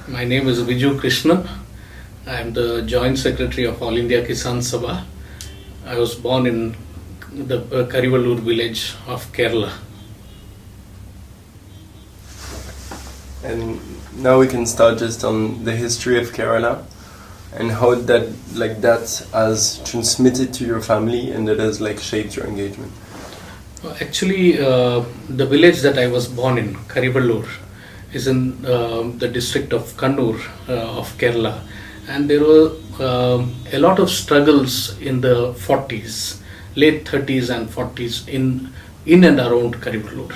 My name is Vijoo Krishnan. I am the Joint Secretary of All India Kisan Sabha. I was born in the Karivalur village of Kerala. And now we can start just on the history of Kerala and how that has transmitted to your family and that has shaped your engagement. Actually, the village that I was born in, Karivalur, is in the district of Kannur of Kerala, and there were a lot of struggles in the 40s, late 30s and 40s in and around Karivalur.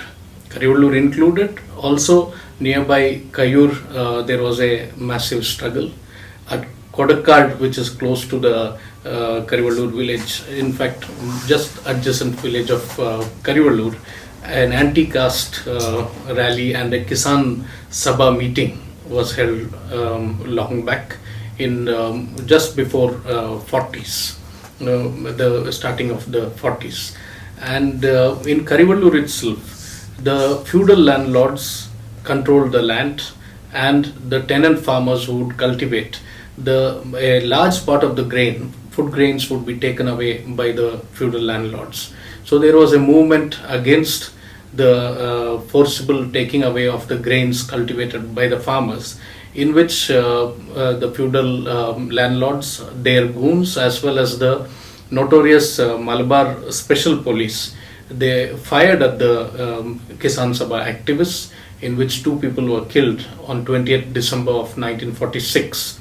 Karivalur included. Also nearby Kayur, there was a massive struggle. At Kodakkad, which is close to the Karivalur village, in fact just adjacent village of Karivalur, an anti-caste rally and a Kisan Sabha meeting was held long back in just before 40s, the starting of the 40s. And in Karivalur itself, the feudal landlords controlled the land, and the tenant farmers who would cultivate a large part of the food grains would be taken away by the feudal landlords. So there was a movement against the forcible taking away of the grains cultivated by the farmers, in which the feudal landlords, their goons, as well as the notorious Malabar Special Police, they fired at the Kisan Sabha activists, in which 2 people were killed on 20th December of 1946.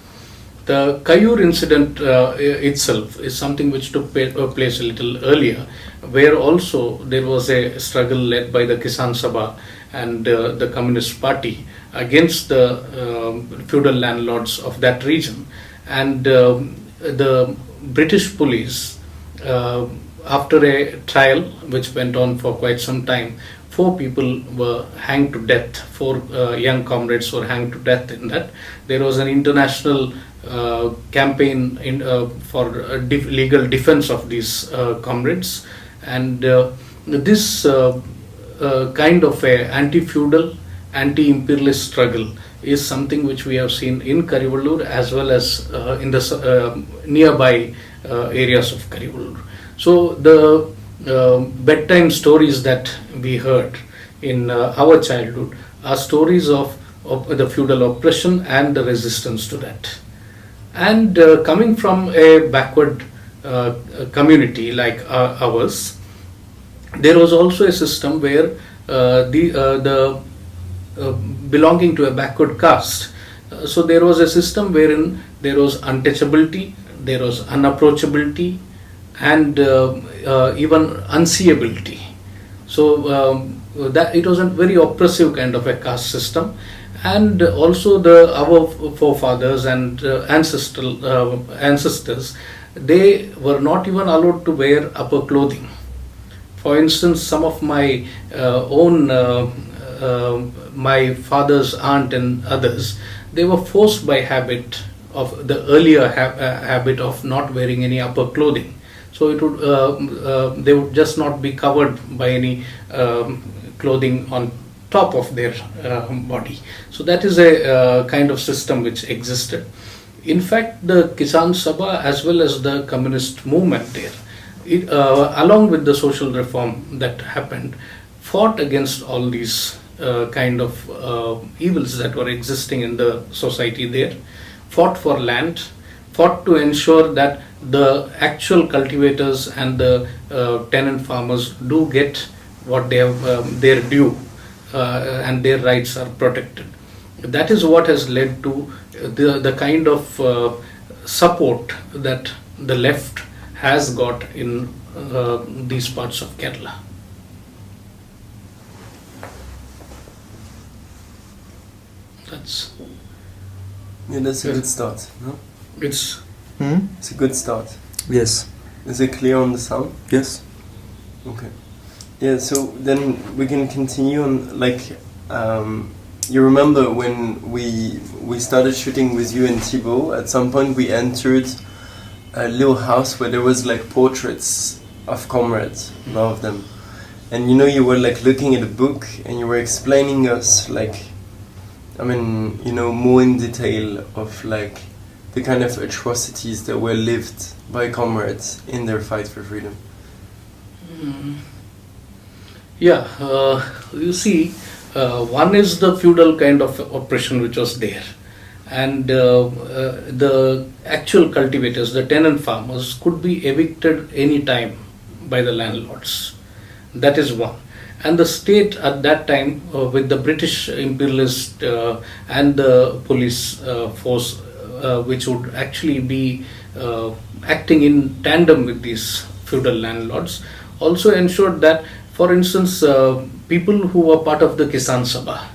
The Kayur incident itself is something which took place a little earlier, where also there was a struggle led by the Kisan Sabha and the Communist Party against the feudal landlords of that region. And the British police, after a trial which went on for quite some time, 4 people were hanged to death. 4 young comrades were hanged to death in that. There was an international campaign for legal defense of these comrades, and this kind of a anti-feudal, anti-imperialist struggle is something which we have seen in Karivalur as well as in the nearby areas of Karivalur. So the bedtime stories that we heard in our childhood are stories of the feudal oppression and the resistance to that. And coming from a backward community like ours, there was also a system where the belonging to a backward caste, so there was a system wherein there was untouchability, there was unapproachability, and even unseeability. So that it was a very oppressive kind of a caste system. And also our forefathers and ancestors, they were not even allowed to wear upper clothing. For instance, some of my my father's aunt and others, they were forced by habit of the earlier habit of not wearing any upper clothing. So it would they would just not be covered by any clothing on top of their body. So that is a kind of system which existed. In fact, the Kisan Sabha as well as the communist movement there, along with the social reform that happened, fought against all these kind of evils that were existing in the society there, fought for land, fought to ensure that the actual cultivators and the tenant farmers do get what they have their due, and their rights are protected. That is what has led to the kind of support that the left has got in these parts of Kerala. That's a good start, no? It's It's a good start. Yes. Is it clear on the sound? Yes. Okay. Yeah, so then we can continue on, you remember when we started shooting with you and Thibaut, at some point we entered a little house where there was portraits of comrades, a lot of them. And you were looking at a book and you were explaining us I mean, you know, more in detail of like the kind of atrocities that were lived by comrades in their fight for freedom? Yeah, you see, one is the feudal kind of oppression which was there, and the actual cultivators, the tenant farmers, could be evicted any time by the landlords. That is one. And the state at that time, with the British imperialist and the police force, which would actually be acting in tandem with these feudal landlords, also ensured that, for instance, people who were part of the Kisan Sabha,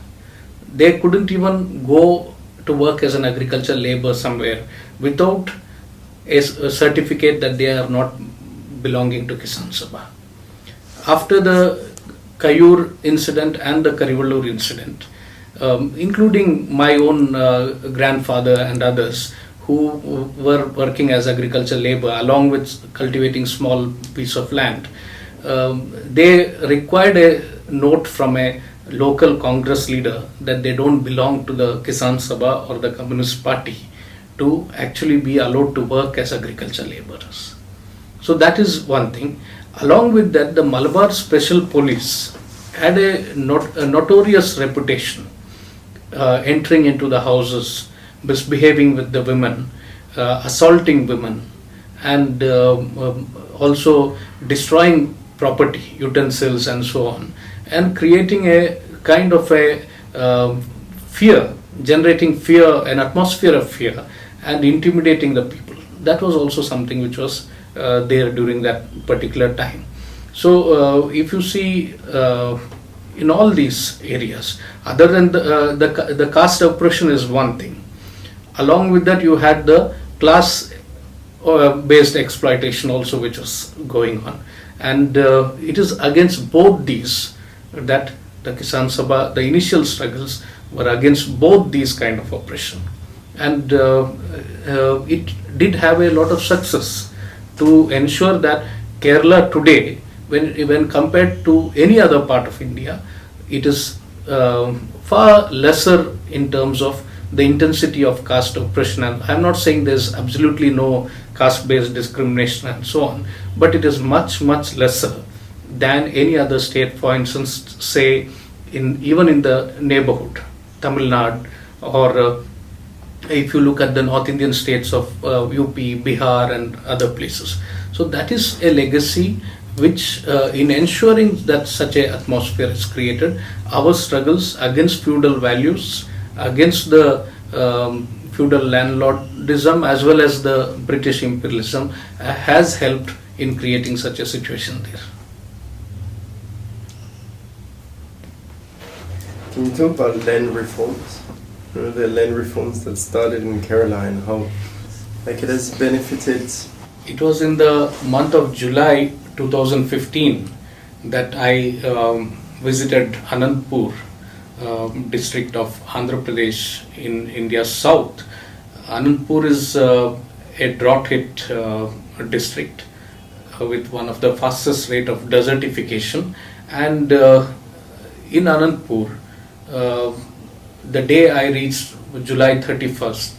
they couldn't even go to work as an agricultural labor somewhere without a certificate that they are not belonging to Kisan Sabha. After the Kayur incident and the Karivalur incident, including my own grandfather and others who were working as agricultural labor along with cultivating small piece of land, they required a note from a local Congress leader that they don't belong to the Kisan Sabha or the Communist Party to actually be allowed to work as agricultural laborers. So that is one thing. Along with that, the Malabar Special Police had a notorious reputation, entering into the houses, misbehaving with the women, assaulting women, and also destroying property, utensils and so on, and creating a kind of a fear, generating fear, an atmosphere of fear, and intimidating the people. That was also something which was there during that particular time. So if you see in all these areas, other than the caste oppression is one thing. Along with that, you had the class based exploitation also which was going on, and it is against both these that the Kisan Sabha, the initial struggles were against both these kind of oppression, and it did have a lot of success to ensure that Kerala today, when compared to any other part of India, it is far lesser in terms of the intensity of caste oppression. And I'm not saying there's absolutely no caste-based discrimination and so on, but it is much, much lesser than any other state. For instance, say even in the neighborhood, Tamil Nadu, or if you look at the North Indian states of UP, Bihar and other places. So that is a legacy which in ensuring that such an atmosphere is created, our struggles against feudal values, against the feudal landlordism as well as the British imperialism has helped in creating such a situation there. Can you talk about land reforms? You know, the land reforms that started in Kerala and how it has benefited. It was in the month of July 2015 that I visited Anandpur district of Andhra Pradesh in India's south. Anandpur is a drought hit district with one of the fastest rate of desertification, and in Anandpur, the day I reached, July 31st,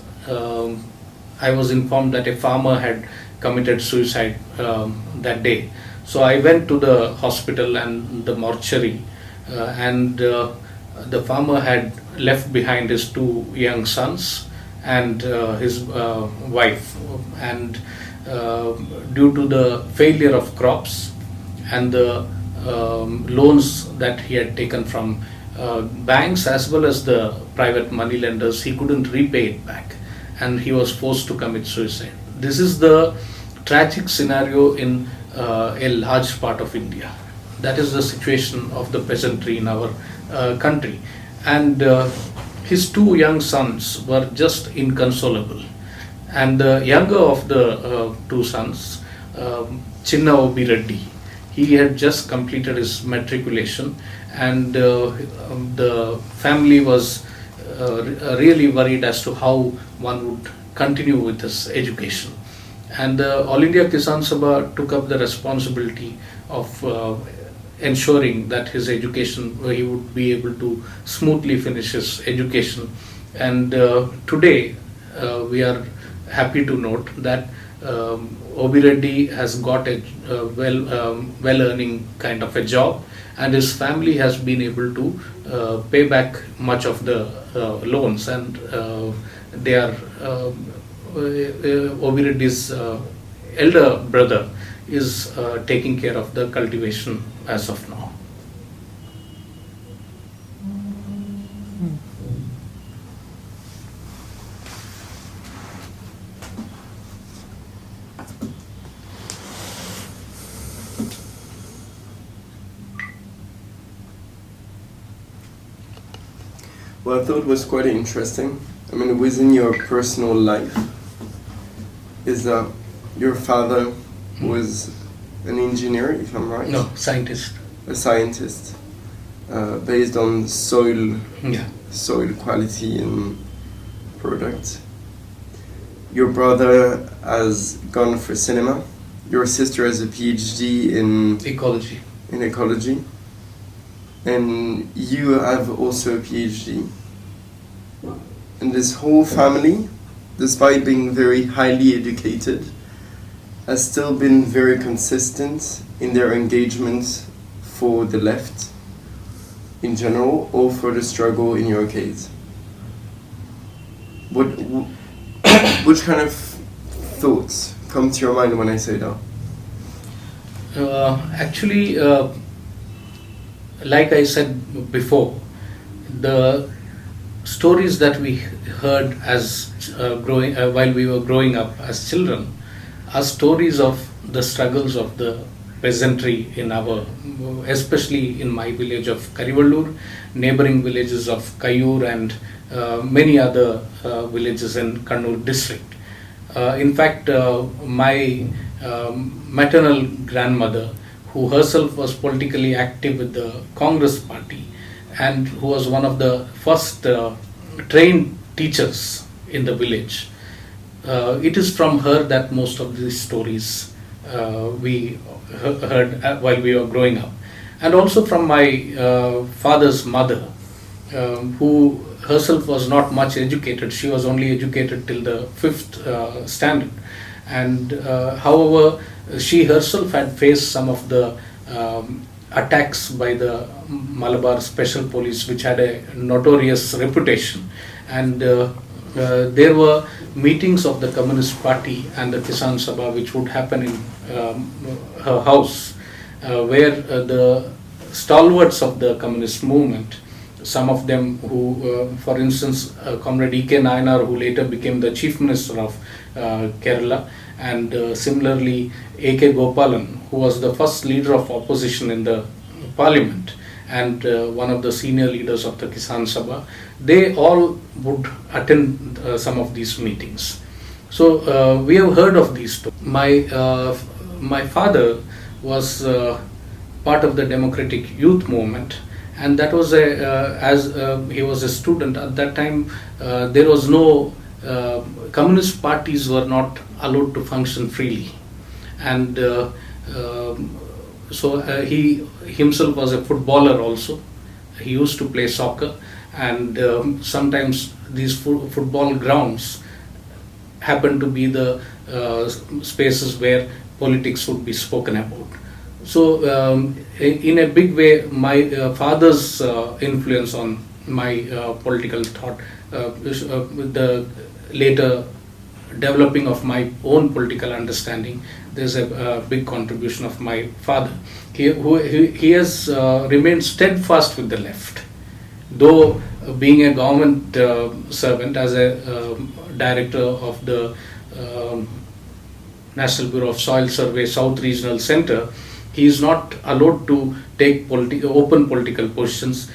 I was informed that a farmer had committed suicide that day. So I went to the hospital and the mortuary, and the farmer had left behind his 2 young sons and his wife, and due to the failure of crops and the loans that he had taken from banks as well as the private money lenders, he couldn't repay it back, and he was forced to commit suicide. This is the tragic scenario in a large part of India. That is the situation of the peasantry in our country, and his 2 young sons were just inconsolable, and the younger of the 2 sons, Chinna Obi Reddy, he had just completed his matriculation, and the family was really worried as to how one would continue with his education. And the All India Kisan Sabha took up the responsibility of ensuring that his education, he would be able to smoothly finish his education. And today we are happy to note that Obi Reddy has got a well-earning kind of a job, and his family has been able to pay back much of the loans, and they are Obi Reddy's elder brother is taking care of the cultivation as of now. Well, I thought it was quite interesting. I mean, within your personal life, is that your father was an engineer, if I'm right? No, scientist. A scientist, based on soil quality and product. Your brother has gone for cinema. Your sister has a PhD in ecology. And you have also a PhD. And this whole family, despite being very highly educated, has still been very consistent in their engagement for the left in general, or for the struggle in your case. Which kind of thoughts come to your mind when I say that? Actually, like I said before, the stories that we heard as while we were growing up as children are stories of the struggles of the peasantry in our, especially in my village of Karivallur, neighboring villages of Kayur, and many other villages in Kannur district. In fact, my maternal grandmother, who herself was politically active with the Congress party and who was one of the first trained teachers in the village, it is from her that most of these stories we heard while we were growing up. And also from my father's mother, who herself was not much educated. She was only educated till the 5th standard. And however, she herself had faced some of the attacks by the Malabar Special Police, which had a notorious reputation. And there were meetings of the Communist Party and the Kisan Sabha which would happen in her house, where the stalwarts of the communist movement, some of them who, for instance, Comrade E.K. Nayanar, who later became the Chief Minister of Kerala, and similarly A.K. Gopalan, who was the first leader of opposition in the parliament and one of the senior leaders of the Kisan Sabha, they all would attend some of these meetings. So we have heard of these stories. My father was part of the Democratic Youth Movement, and that was as he was a student at that time. There was no communist parties were not allowed to function freely, and so he himself was a footballer also. He used to play soccer, and sometimes these football grounds happened to be the spaces where politics would be spoken about. So in a big way, my father's influence on my political thought, the later developing of my own political understanding, there's a big contribution of my father. He has remained steadfast with the left, though being a government servant as a director of the National Bureau of Soil Survey South Regional Center, he is not allowed to take open political positions.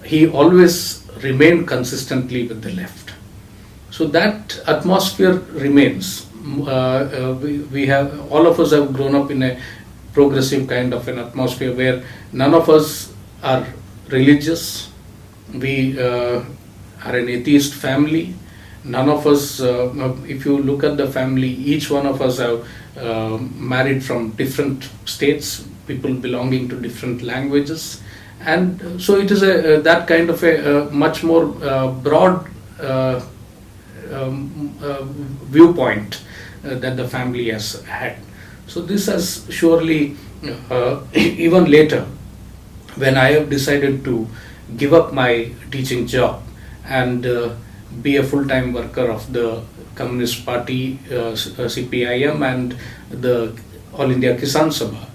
He always remained consistently with the left. So that atmosphere remains. We have, all of us have grown up in a progressive kind of an atmosphere where none of us are religious. We are an atheist family. none of us, if you look at the family, each one of us have married from different states, people belonging to different languages, and so it is that kind of a much more broad viewpoint that the family has had. So this has surely, even later, when I have decided to give up my teaching job and be a full-time worker of the Communist Party, CPIM, and the All India Kisan Sabha,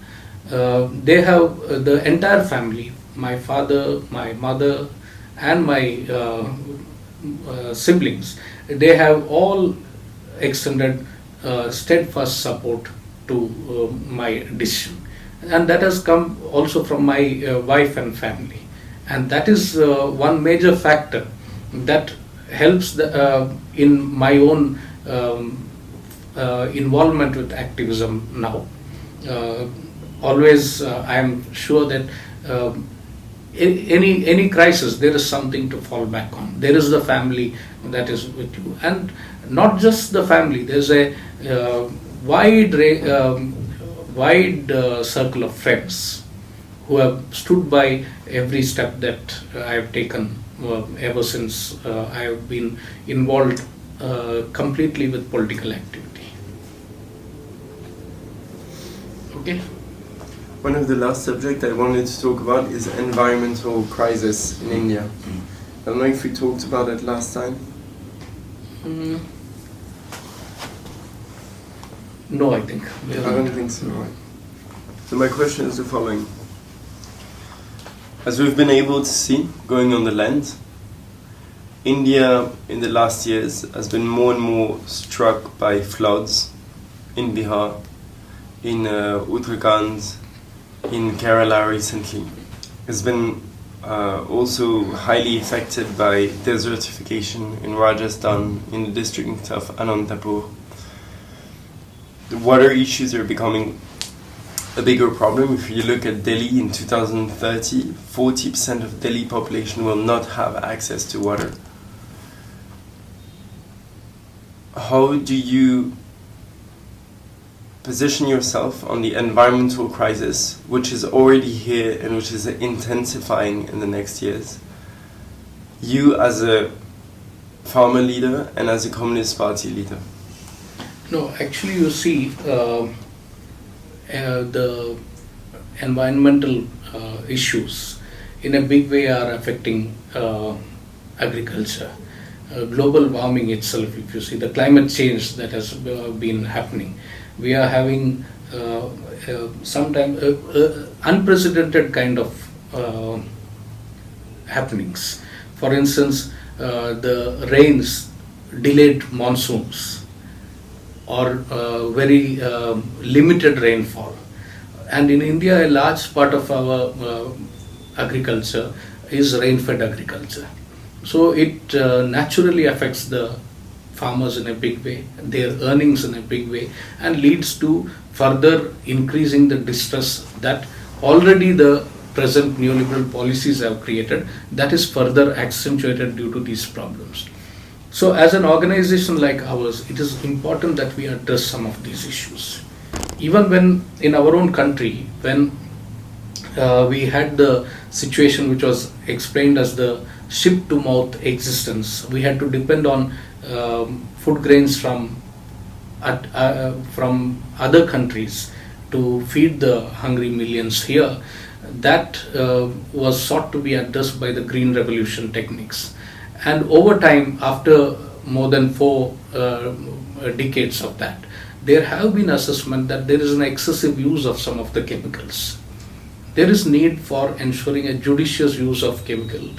they have the entire family, my father, my mother, and my siblings, they have all extended steadfast support to my decision, and that has come also from my wife and family, and that is one major factor that helps in my own involvement with activism now. Always I am sure that any crisis, there is something to fall back on. There is the family that is with you, and not just the family. There is a wide circle of friends who have stood by every step that I have taken ever since I have been involved completely with political activity. Okay. One of the last subjects I wanted to talk about is environmental crisis in India. I don't know if we talked about it last time. No, I think. I don't think so. Right. So my question is the following. As we've been able to see, going on the land, India in the last years has been more and more struck by floods in Bihar, in Uttarakhand, in Kerala recently. It's been also highly affected by desertification in Rajasthan, in the district of Anantapur. The water issues are becoming a bigger problem. If you look at Delhi in 2030, 40% of Delhi population will not have access to water. How do you position yourself on the environmental crisis, which is already here and which is intensifying in the next years? You as a farmer leader and as a Communist Party leader. No, actually you see the environmental issues in a big way are affecting agriculture. Global warming itself, if you see the climate change that has been happening, we are having sometimes unprecedented kind of happenings. For instance, the rains, delayed monsoons, or very limited rainfall. And in India, a large part of our agriculture is rain-fed agriculture. So it naturally affects the farmers in a big way, their earnings in a big way, and leads to further increasing the distress that already the present neoliberal policies have created, that is further accentuated due to these problems. So as an organization like ours, it is important that we address some of these issues. Even when in our own country, when we had the situation which was explained as the ship-to-mouth existence, we had to depend on food grains from other countries to feed the hungry millions here. That was sought to be addressed by the Green Revolution techniques. And over time, after more than 4 decades of that, there have been assessment that there is an excessive use of some of the chemicals. There is need for ensuring a judicious use of chemical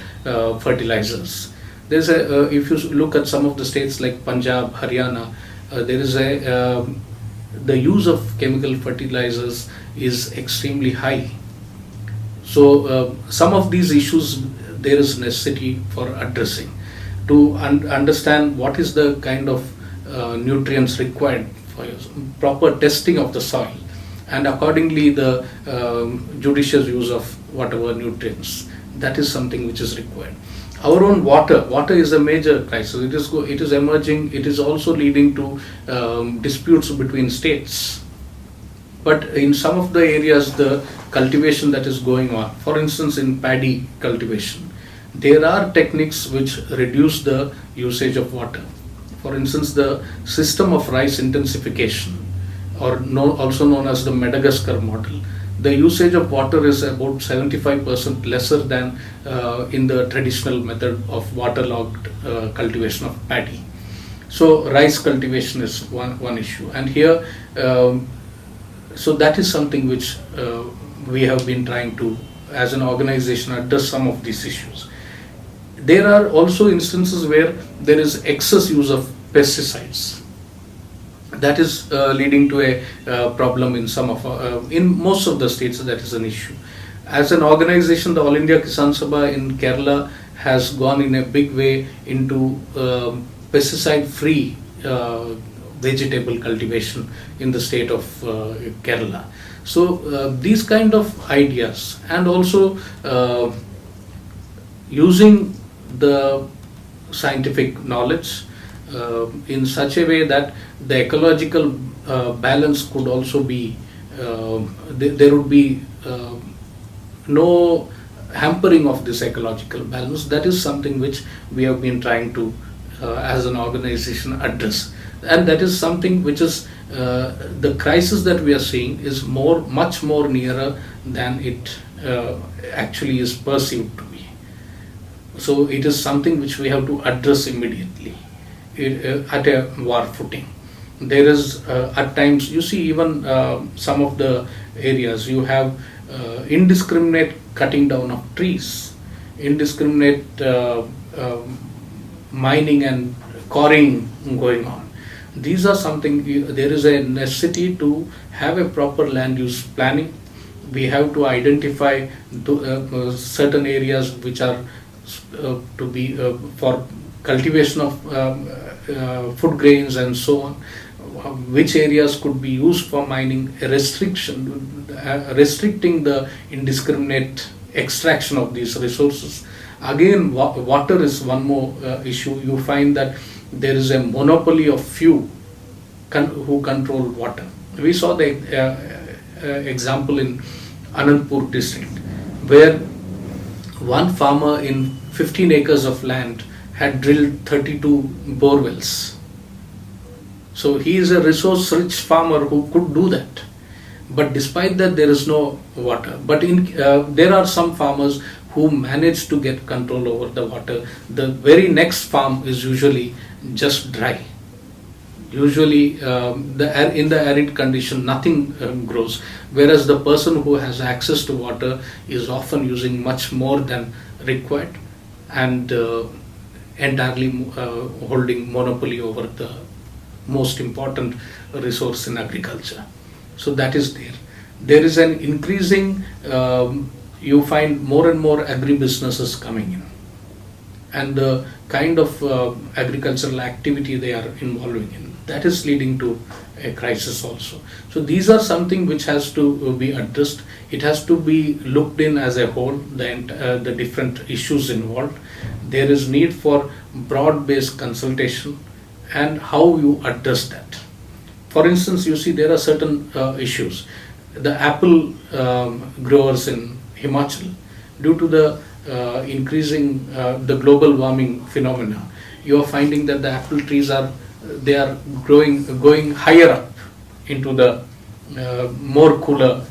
fertilizers. There's if you look at some of the states like Punjab, Haryana, there is the use of chemical fertilizers is extremely high. So some of these issues there is necessity for addressing to understand what is the kind of nutrients required for proper testing of the soil, and accordingly the judicious use of whatever nutrients, that is something which is required. Our own water is a major crisis. It is emerging. It is also leading to disputes between states. But in some of the areas, the cultivation that is going on, for instance, in paddy cultivation, there are techniques which reduce the usage of water. For instance, the system of rice intensification, or also known as the Madagascar model, the usage of water is about 75% lesser than in the traditional method of waterlogged cultivation of paddy. So rice cultivation is one issue, and here so that is something which we have been trying to, as an organization, address some of these issues. There are also instances where there is excess use of pesticides. That is leading to a problem in in most of the states. That is an issue. As an organization, the All India Kisan Sabha in Kerala has gone in a big way into pesticide-free vegetable cultivation in the state of Kerala. So these kind of ideas, and also using the scientific knowledge in such a way that the ecological balance could also be, there would be no hampering of this ecological balance. That is something which we have been trying to as an organization address, and that is something which is the crisis that we are seeing is much more nearer than it actually is perceived to be. So it is something which we have to address immediately at a war footing. There is at times, you see, even some of the areas you have indiscriminate cutting down of trees, indiscriminate mining and quarrying going on. These are something, there is a necessity to have a proper land use planning. We have to identify certain areas which are to be for cultivation of food grains and so on, which areas could be used for mining, restricting the indiscriminate extraction of these resources. Again, water is one more issue. You find that there is a monopoly of few who control water. We saw the example in Anandpur district, where one farmer in 15 acres of land had drilled 32 bore wells. So he is a resource-rich farmer who could do that. But despite that, there is no water. But there are some farmers who manage to get control over the water. The very next farm is usually just dry. Usually in the arid condition nothing grows, whereas the person who has access to water is often using much more than required, and entirely holding monopoly over the most important resource in agriculture. So that is there. There is an increasing, you find more and more agribusinesses coming in, and the kind of agricultural activity they are involving in, that is leading to a crisis also. So these are something which has to be addressed. It has to be looked in as a whole, the different issues involved. There is need for broad-based consultation and how you address that. For instance, you see there are certain issues. The apple growers in Himachal, due to the increasing the global warming phenomena, you are finding that the apple trees are going higher up into the more cooler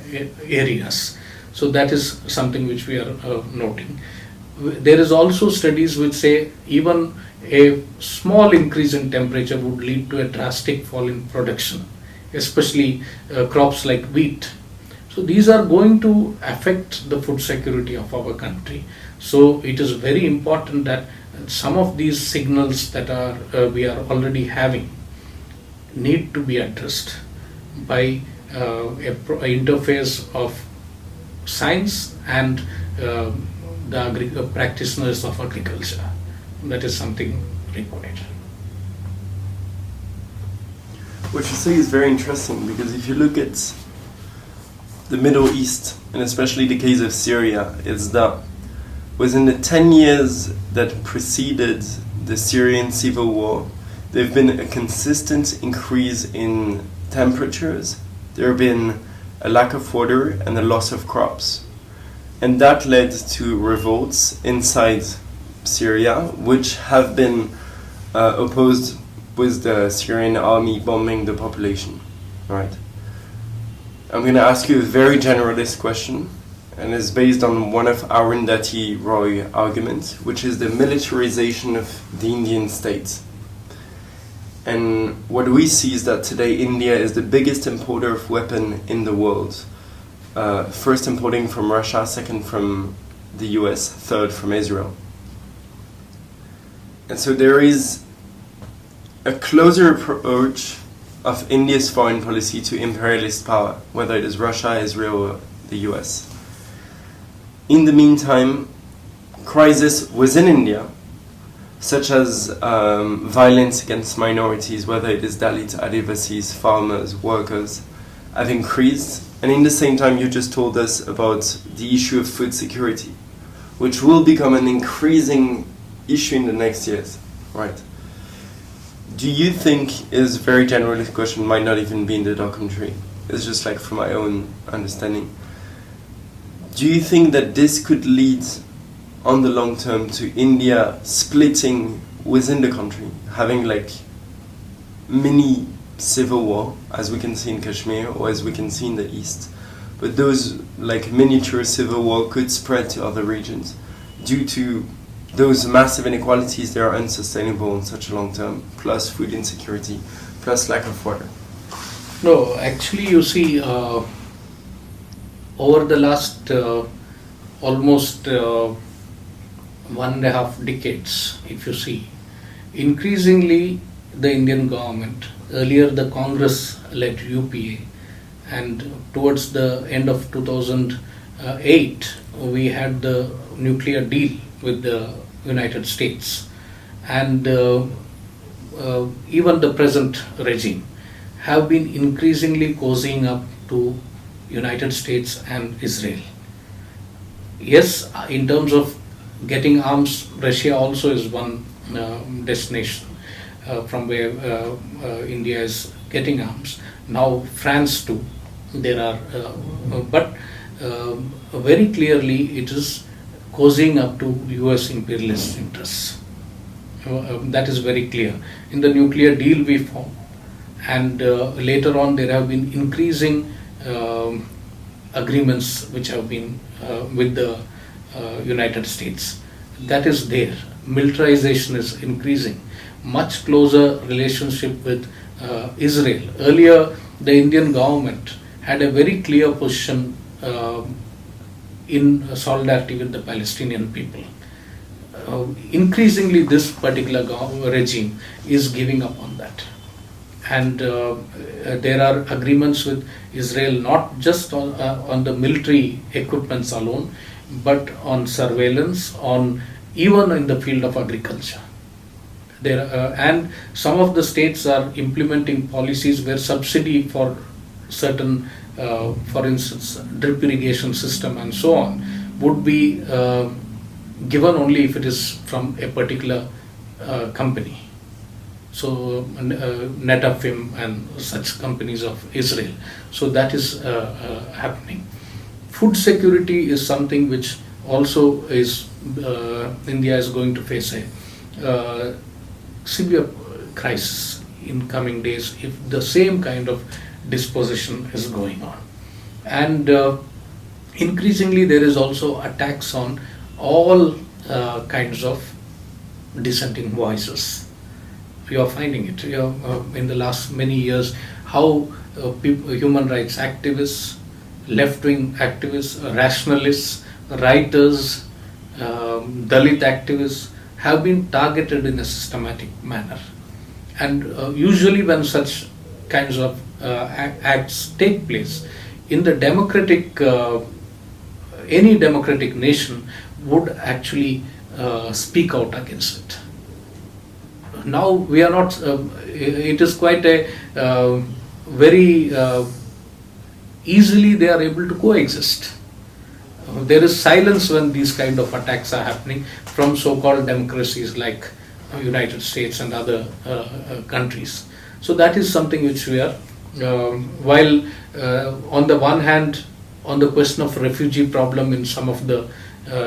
areas. So that is something which we are noting. There is also studies which say even a small increase in temperature would lead to a drastic fall in production, especially crops like wheat. So these are going to affect the food security of our country. So it is very important that some of these signals that we are already having need to be addressed by a interface of science and the practitioners of agriculture. That is something required. What you say is very interesting, because if you look at the Middle East, and especially the case of Syria, it's that within the 10 years that preceded the Syrian civil war, there have been a consistent increase in temperatures, there have been a lack of water and a loss of crops. And that led to revolts inside Syria, which have been opposed with the Syrian army bombing the population. Right? I'm going to ask you a very generalist question, and it's based on one of Arundhati Roy arguments, which is the militarization of the Indian state. And what we see is that today India is the biggest importer of weapons in the world. First importing from Russia, second from the US, third from Israel. And so there is a closer approach of India's foreign policy to imperialist power, whether it is Russia, Israel, or the US. In the meantime, crises within India, such as violence against minorities, whether it is Dalit, Adivasis, farmers, workers, have increased. And in the same time, you just told us about the issue of food security, which will become an increasing issue in the next years, right? Do you think, is a very general question, might not even be in the documentary, it's just like from my own understanding, do you think that this could lead on the long term to India splitting within the country, having like mini civil war, as we can see in Kashmir or as we can see in the East, but those like miniature civil war could spread to other regions due to those massive inequalities that are unsustainable in such a long term, plus food insecurity, plus lack of water? No, actually you see, over the last almost 1.5 decades, if you see, increasingly the Indian government, earlier the Congress-led UPA, and towards the end of 2008, we had the nuclear deal with the United States, and even the present regime have been increasingly cozying up to United States and Israel. Yes, in terms of getting arms, Russia also is one destination from where India is getting arms. Now France too. There are, but very clearly it is cozying up to US imperialist interests. That is very clear. In the nuclear deal we formed, and later on there have been increasing agreements which have been with the United States. That is there. Militarization is increasing. Much closer relationship with Israel. Earlier, the Indian government had a very clear position in solidarity with the Palestinian people. Increasingly, this particular regime is giving up on that. And there are agreements with Israel not just on the military equipments alone, but on surveillance, on even in the field of agriculture. And some of the states are implementing policies where subsidy for certain, for instance, drip irrigation system and so on, would be given only if it is from a particular company. So Netafim and such companies of Israel. So that is happening. Food security is something which also is, India is going to face a severe crisis in coming days if the same kind of disposition is going on. And increasingly there is also attacks on all kinds of dissenting voices. We are finding it in the last many years, how human rights activists, left-wing activists, rationalists, writers, Dalit activists have been targeted in a systematic manner. And usually when such kinds of acts take place, in the democratic, any democratic nation would actually speak out against it. Now we are not, it is quite a very easily they are able to coexist. there is silence when these kind of attacks are happening from so-called democracies like United States and other countries. So that is something which we are, while on the one hand, on the question of refugee problem in some of the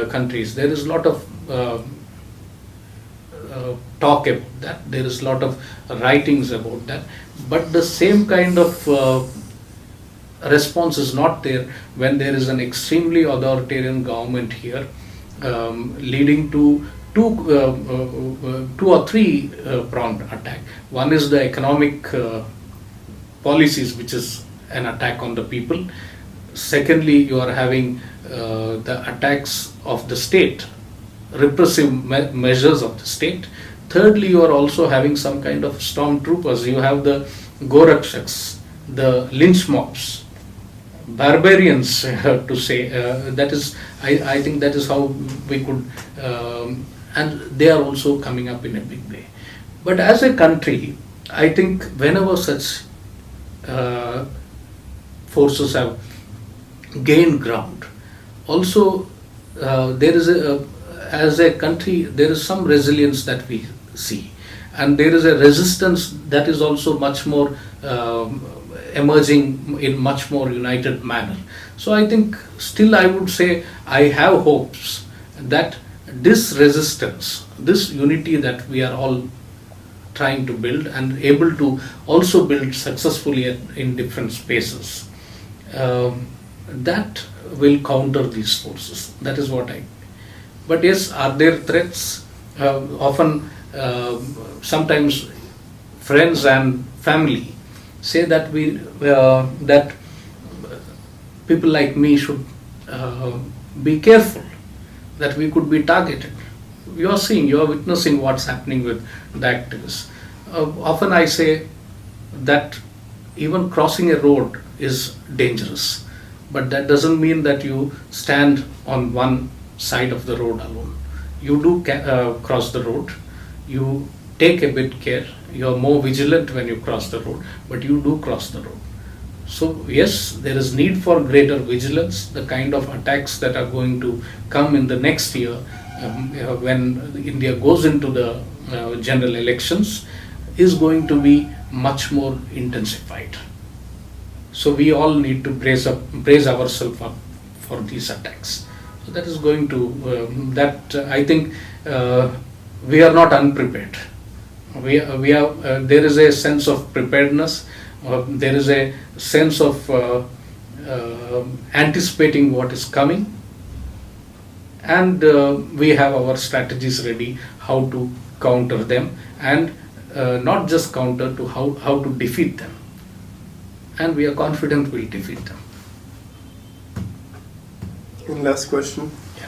countries, there is a lot of talk about that, there is a lot of writings about that, but the same kind of response is not there when there is an extremely authoritarian government here, leading to two or three pronged attack. One is the economic policies, which is an attack on the people. Secondly, you are having the attacks of the state, repressive measures of the state. Thirdly, you are also having some kind of stormtroopers. You have the Gorakshaks, the lynch mobs, barbarians, to say. That is, I think that is how we could, and they are also coming up in a big way. But as a country, I think whenever such forces have gained ground, also there is as a country, there is some resilience that we see, and there is a resistance that is also much more emerging in much more united manner. So I think still I would say I have hopes that this resistance, this unity that we are all trying to build and able to also build successfully in different spaces, that will counter these forces. That is what I. But yes, are there threats? Often, sometimes friends and family say that that people like me should be careful, that we could be targeted. You are seeing, you are witnessing what's happening with the activists. Often I say that even crossing a road is dangerous, but that doesn't mean that you stand on one side of the road alone. You do cross the road, you take a bit care, you are more vigilant when you cross the road, but you do cross the road. So yes, there is need for greater vigilance. The kind of attacks that are going to come in the next year, when India goes into the general elections, is going to be much more intensified. So we all need to brace ourselves up for these attacks. So that is going to, I think we are not unprepared. There is a sense of preparedness, there is a sense of anticipating what is coming, and we have our strategies ready how to counter them, and not just counter, to how to defeat them, and we are confident we'll defeat them. And last question. Yeah.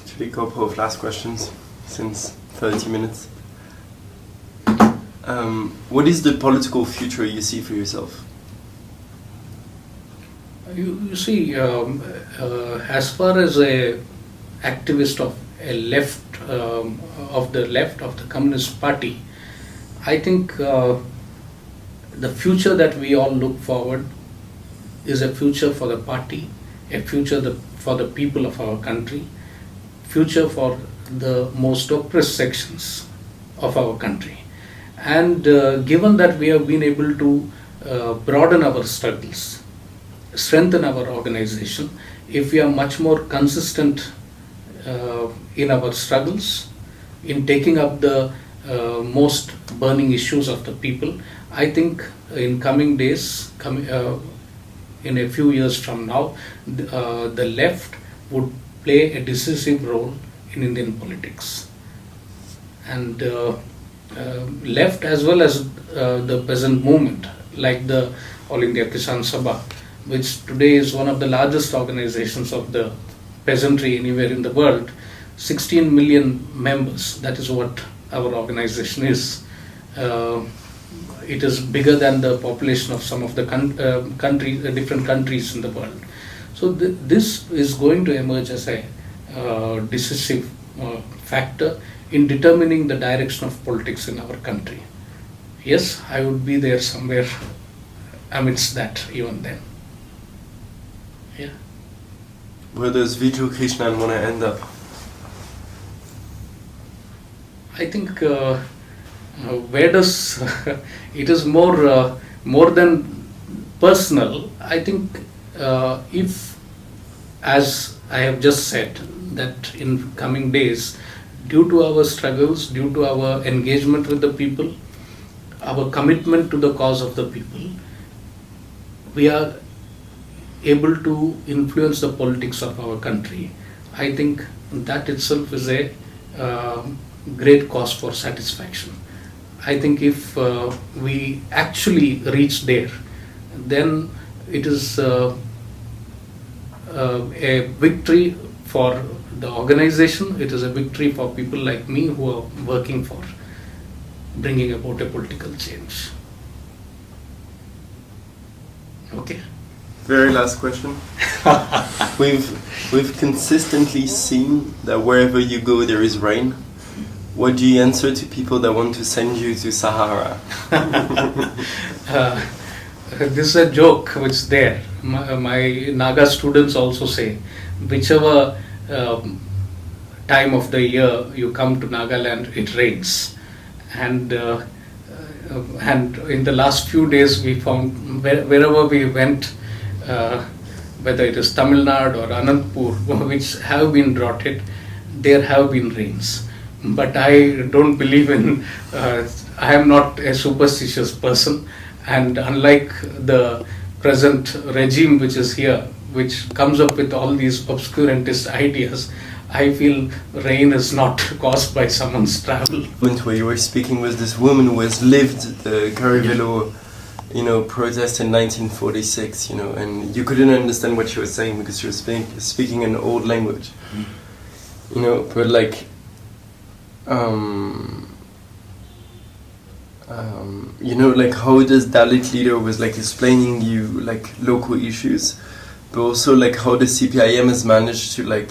Actually, a couple of last questions since 30 minutes. What is the political future you see for yourself? You see, as far as a activist of a of the Communist Party, I think the future that we all look forward is a future for the party, a future for the people of our country, future for the most oppressed sections of our country. And given that we have been able to broaden our struggles, strengthen our organization, if we are much more consistent in our struggles, in taking up the most burning issues of the people, I think in coming days, in a few years from now, the left would play a decisive role in Indian politics. And left as well as the peasant movement, like the All India Kisan Sabha, which today is one of the largest organizations of the peasantry anywhere in the world, 16 million members, that is what our organization is. It is bigger than the population of some of the different countries in the world. So this is going to emerge as a decisive factor in determining the direction of politics in our country. Yes, I would be there somewhere amidst that even then. Yeah. Where does Vijoo Krishnan want to end up? I think where does it is more than personal. I think if, as I have just said, that in coming days, due to our struggles, due to our engagement with the people, our commitment to the cause of the people, we are able to influence the politics of our country. I think that itself is a great cause for satisfaction. I think if we actually reach there, then it is a victory for the organization. It is a victory for people like me who are working for bringing about a political change. Okay. Very last question. We've consistently seen that wherever you go there is rain. What do you answer to people that want to send you to Sahara? This is a joke which is there. My Naga students also say, whichever time of the year you come to Nagaland, it rains. And in the last few days we found wherever we went, whether it is Tamil Nadu or Anantapur, which have been droughted, there have been rains. But I don't believe in, I am not a superstitious person, and unlike the present regime which is here, which comes up with all these obscurantist ideas, I feel rain is not caused by someone's travel. Where you were speaking with this woman who has lived the Carivelo, protest in 1946, and you couldn't understand what she was saying because she was speaking an old language, but like, like how this Dalit leader was like explaining you like local issues, but also like how the CPIM has managed to I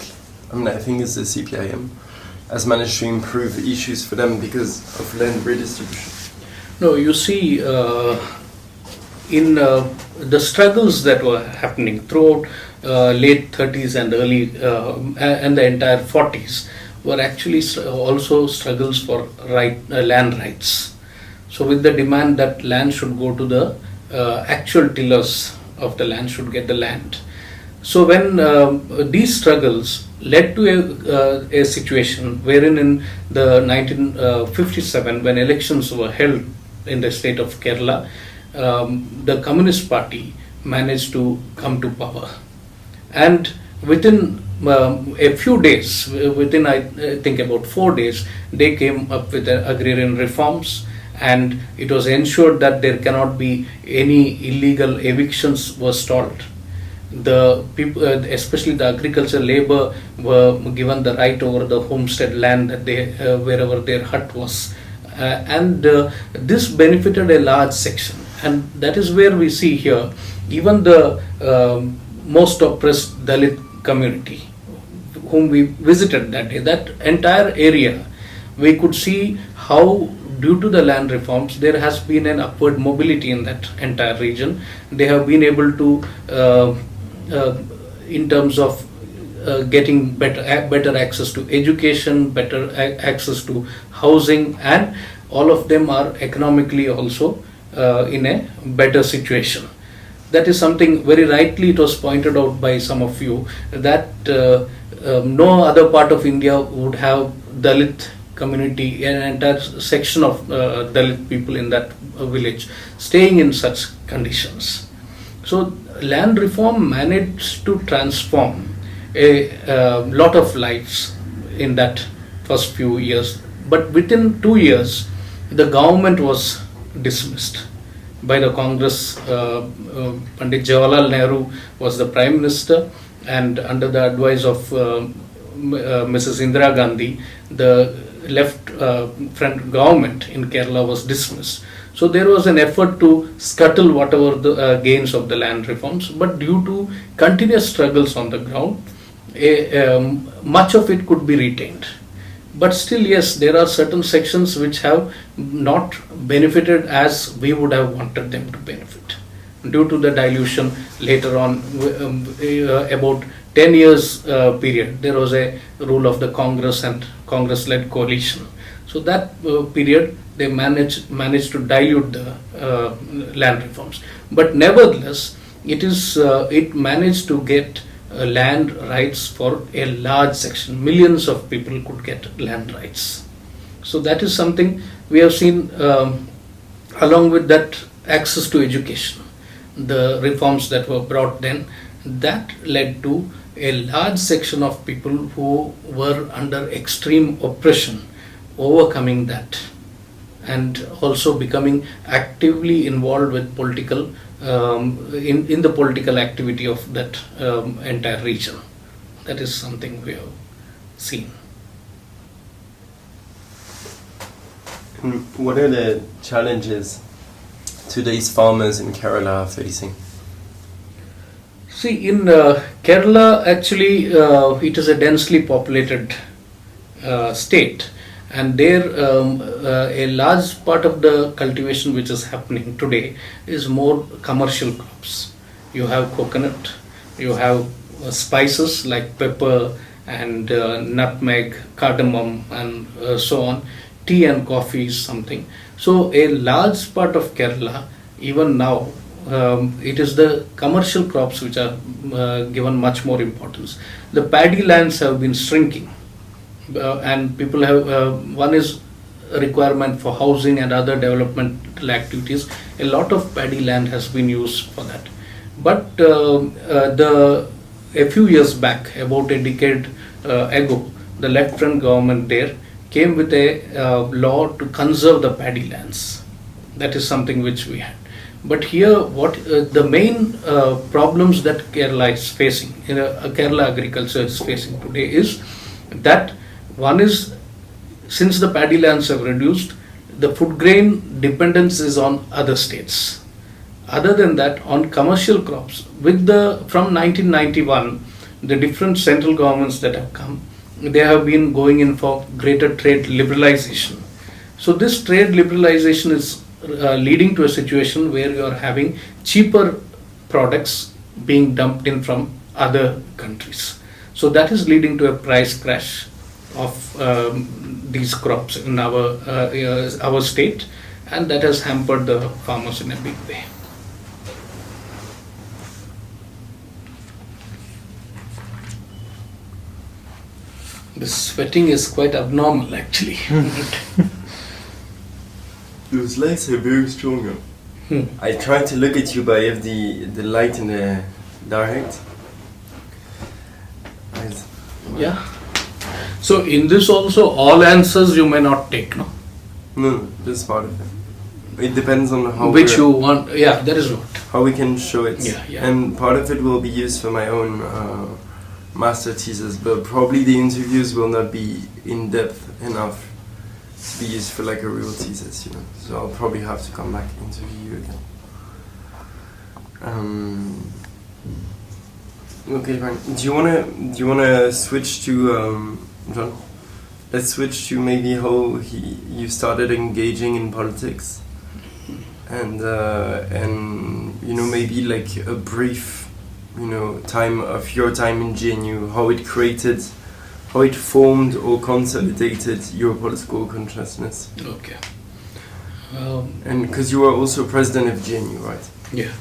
think it's the CPIM has managed to improve issues for them because of land redistribution. No, you see, in the struggles that were happening throughout late 30s and early and the entire 40s were actually also struggles for land rights. So with the demand that land should go to the actual tillers of the land should get the land. So when these struggles led to a situation wherein in the 1957, when elections were held in the state of Kerala, the Communist Party managed to come to power. And within a few days, within I think about 4 days, they came up with agrarian reforms, and it was ensured that there cannot be any illegal evictions were stalled. The people, especially the agricultural labor, were given the right over the homestead land that they wherever their hut was, and this benefited a large section. And that is where we see here even the most oppressed Dalit community whom we visited that day, that entire area, we could see how due to the land reforms there has been an upward mobility in that entire region. They have been able to in terms of getting better access to education, better access to housing, and all of them are economically also in a better situation. That is something very rightly it was pointed out by some of you that no other part of India would have Dalit community, an entire section of Dalit people in that village staying in such conditions. So land reform managed to transform a lot of lives in that first few years, but within 2 years the government was dismissed by the Congress. Pandit Jawaharlal Nehru was the Prime Minister, and under the advice of Mrs. Indira Gandhi, the left front government in Kerala was dismissed. So there was an effort to scuttle whatever the gains of the land reforms, but due to continuous struggles on the ground, much of it could be retained. But still, yes, there are certain sections which have not benefited as we would have wanted them to benefit due to the dilution later on about 10 years period, there was a rule of the Congress and Congress-led coalition. So that period, they managed to dilute the land reforms. But nevertheless, it managed to get land rights for a large section. Millions of people could get land rights. So that is something we have seen. Along with that, access to education, the reforms that were brought then, that led to a large section of people who were under extreme oppression overcoming that, and also becoming actively involved with political in the political activity of that entire region. That is something we have seen. What are the challenges today's farmers in Kerala are facing? See, in Kerala, actually, it is a densely populated state, and there a large part of the cultivation which is happening today is more commercial crops. You have coconut, you have spices like pepper and nutmeg, cardamom, and so on. Tea and coffee is something. So a large part of Kerala, even now, it is the commercial crops which are given much more importance. The paddy lands have been shrinking, and people have one is a requirement for housing and other developmental activities. A lot of paddy land has been used for that. But a few years back, about a decade ago, the left-front government there came with a law to conserve the paddy lands. That is something which we had. But here, what the main problems that Kerala is facing, Kerala agriculture is facing today, is that one is, since the paddy lands have reduced, the food grain dependence is on other states. Other than that, on commercial crops, from 1991, the different central governments that have come, they have been going in for greater trade liberalization. So this trade liberalization is leading to a situation where you are having cheaper products being dumped in from other countries. So that is leading to a price crash of these crops in our state, and that has hampered the farmers in a big way. This sweating is quite abnormal, actually. Those lights are very strong. I try to look at you, but I have the light in the direct. Yeah. So in this also, all answers you may not take, no? No, this part of it. It depends on how which you want. Yeah, that is what. How we can show it. Yeah. And part of it will be used for my own master thesis, but probably the interviews will not be in depth enough to be used for like a real thesis, you know. So I'll probably have to come back and interview you again. Okay, fine. Do you wanna switch to John? Let's switch to maybe how you started engaging in politics, and you know, maybe like a brief, you know, time of your time in JNU, how it formed or consolidated your political consciousness. Okay. And because you were also president of JNU, right? Yeah.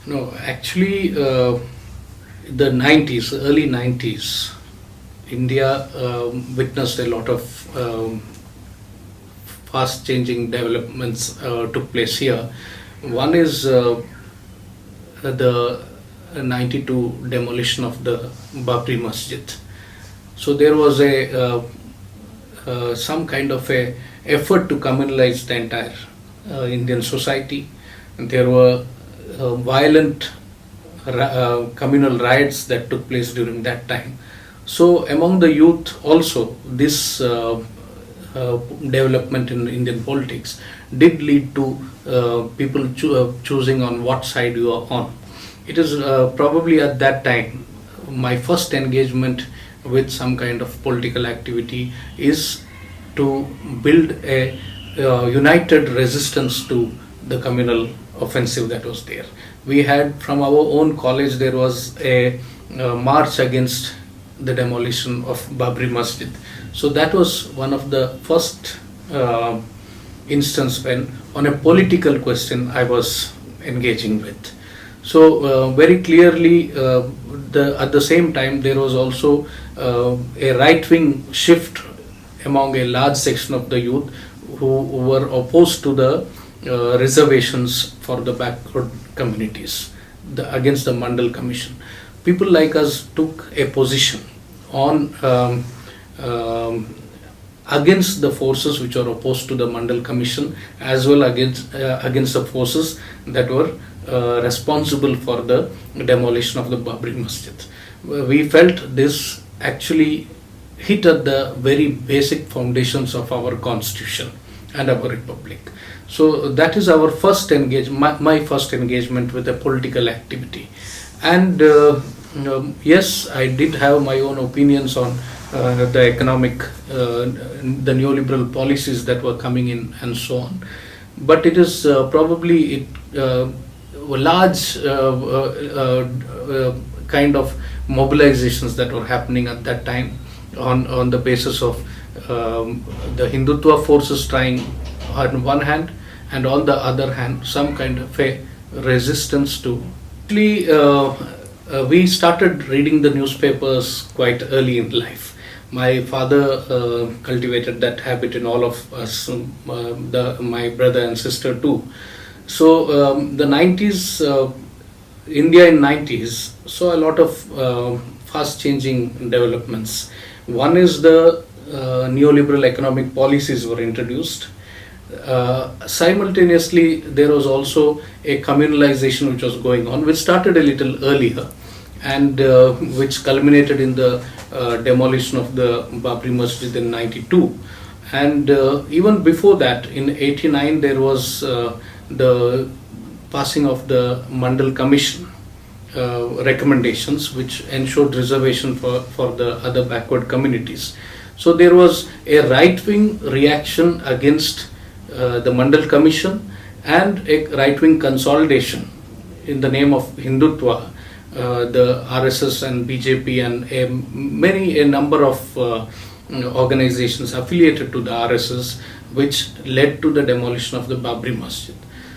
No, actually, the early 90s, India witnessed a lot of fast-changing developments took place here. One is the 92 demolition of the Babri Masjid. So there was some kind of a effort to communalize the entire Indian society. And there were violent communal riots that took place during that time. So among the youth also, this development in Indian politics did lead to people choosing on what side you are on. It is probably at that time my first engagement with some kind of political activity is to build a united resistance to the communal offensive that was there. we had from our own college, there was a march against the demolition of Babri Masjid. So that was one of the first instance when on a political question I was engaging with. So very clearly at the same time there was also a right-wing shift among a large section of the youth who were opposed to the reservations for the backward communities against the Mandal Commission. People like us took a position on against the forces which are opposed to the Mandal Commission, as well against the forces that were responsible for the demolition of the Babri Masjid. We felt this actually hit at the very basic foundations of our constitution and our republic. So that is our first engagement, my first engagement with a political activity. And yes, I did have my own opinions on the economic, the neoliberal policies that were coming in and so on. But it is probably large kind of mobilizations that were happening at that time on the basis of the Hindutva forces trying on one hand, and on the other hand some kind of a resistance to. Actually, we started reading the newspapers quite early in life. My father cultivated that habit in all of us, my brother and sister too. So the 90s, India in 90s saw a lot of fast changing developments. One is the neoliberal economic policies were introduced. Simultaneously, there was also a communalization which was going on, which started a little earlier, and which culminated in the demolition of the Babri Masjid in 92. And even before that, in 89, there was the passing of the Mandal Commission recommendations, which ensured reservation for the other backward communities. So there was a right-wing reaction against the Mandal Commission and a right-wing consolidation in the name of Hindutva. The RSS and BJP and a number of organizations affiliated to the RSS, which led to the demolition of the Babri Masjid.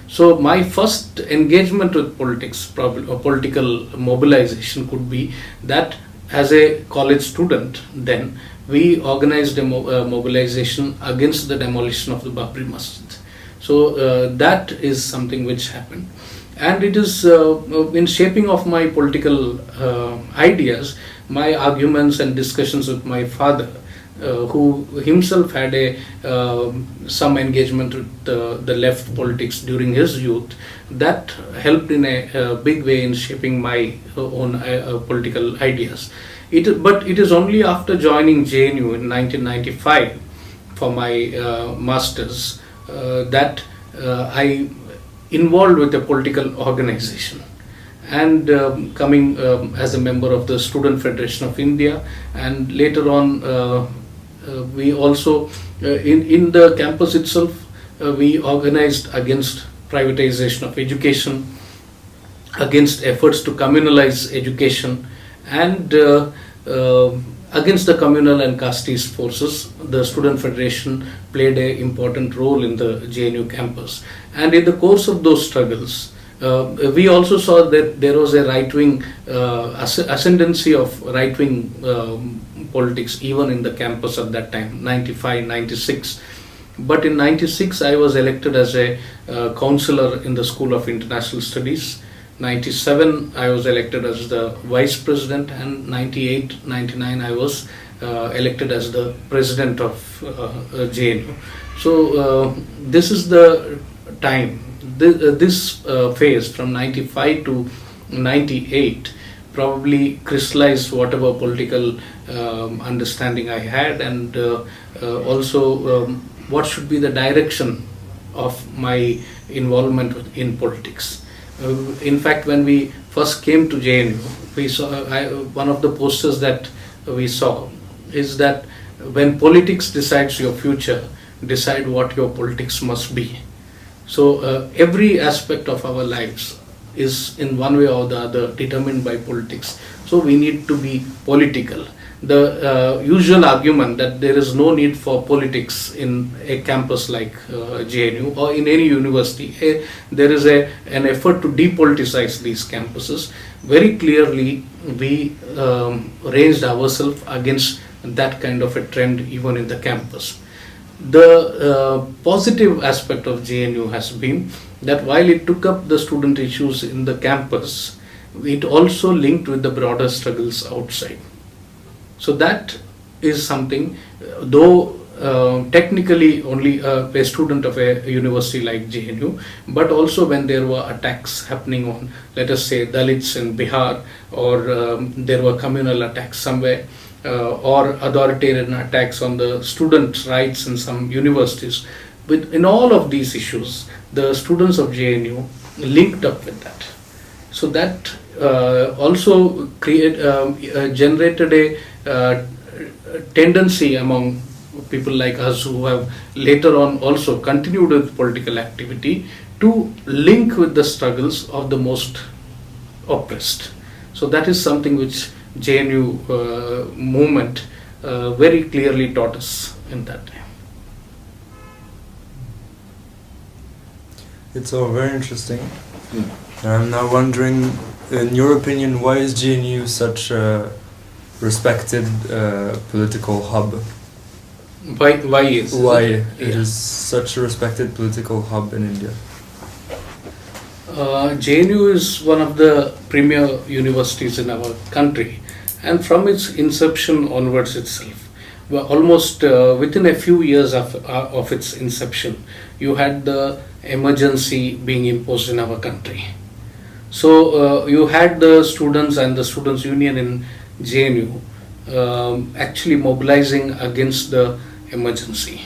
So my first engagement with politics, political mobilization, could be that as a college student then we organized a mobilization against the demolition of the Babri Masjid. So that is something which happened. And it is in shaping of my political ideas, my arguments and discussions with my father, who himself had some engagement with the left politics during his youth, that helped in a big way in shaping my own political ideas. But it is only after joining JNU in 1995 for my masters that I involved with a political organization, and coming as a member of the Student Federation of India, and later on we also in the campus itself we organized against privatization of education, against efforts to communalize education, and against the communal and casteist forces. The Student Federation played an important role in the JNU campus, and in the course of those struggles we also saw that there was a right-wing ascendancy of right-wing politics even in the campus at that time, 95, 96. But in 96 I was elected as a counselor in the School of International Studies. 97 I was elected as the vice president, and 98, 99 I was elected as the president of JNU. So this is the time, this phase from 95 to 98 probably crystallized whatever political understanding I had, and also what should be the direction of my involvement in politics. In fact, when we first came to JNU, we saw one of the posters that we saw is that when politics decides your future, decide what your politics must be. So every aspect of our lives is in one way or the other determined by politics. So we need to be political. The usual argument that there is no need for politics in a campus like JNU or in any university, there is an effort to depoliticize these campuses. Very clearly, we ranged ourselves against that kind of a trend even in the campus. The positive aspect of JNU has been that while it took up the student issues in the campus, it also linked with the broader struggles outside. So that is something, though technically only a student of a university like JNU, but also when there were attacks happening on, let us say, Dalits in Bihar, or there were communal attacks somewhere, or authoritarian attacks on the students' rights in some universities. In all of these issues, the students of JNU linked up with that. So that also generated a tendency among people like us who have later on also continued with political activity to link with the struggles of the most oppressed. So that is something which JNU movement very clearly taught us in that time. It's all very interesting. I'm now wondering, in your opinion, why is JNU such a respected political hub? Why is it is such a respected political hub in India? JNU is one of the premier universities in our country, and from its inception onwards itself, almost within a few years of its inception, you had the emergency being imposed in our country. So you had the students and the students' union in JNU actually mobilizing against the emergency.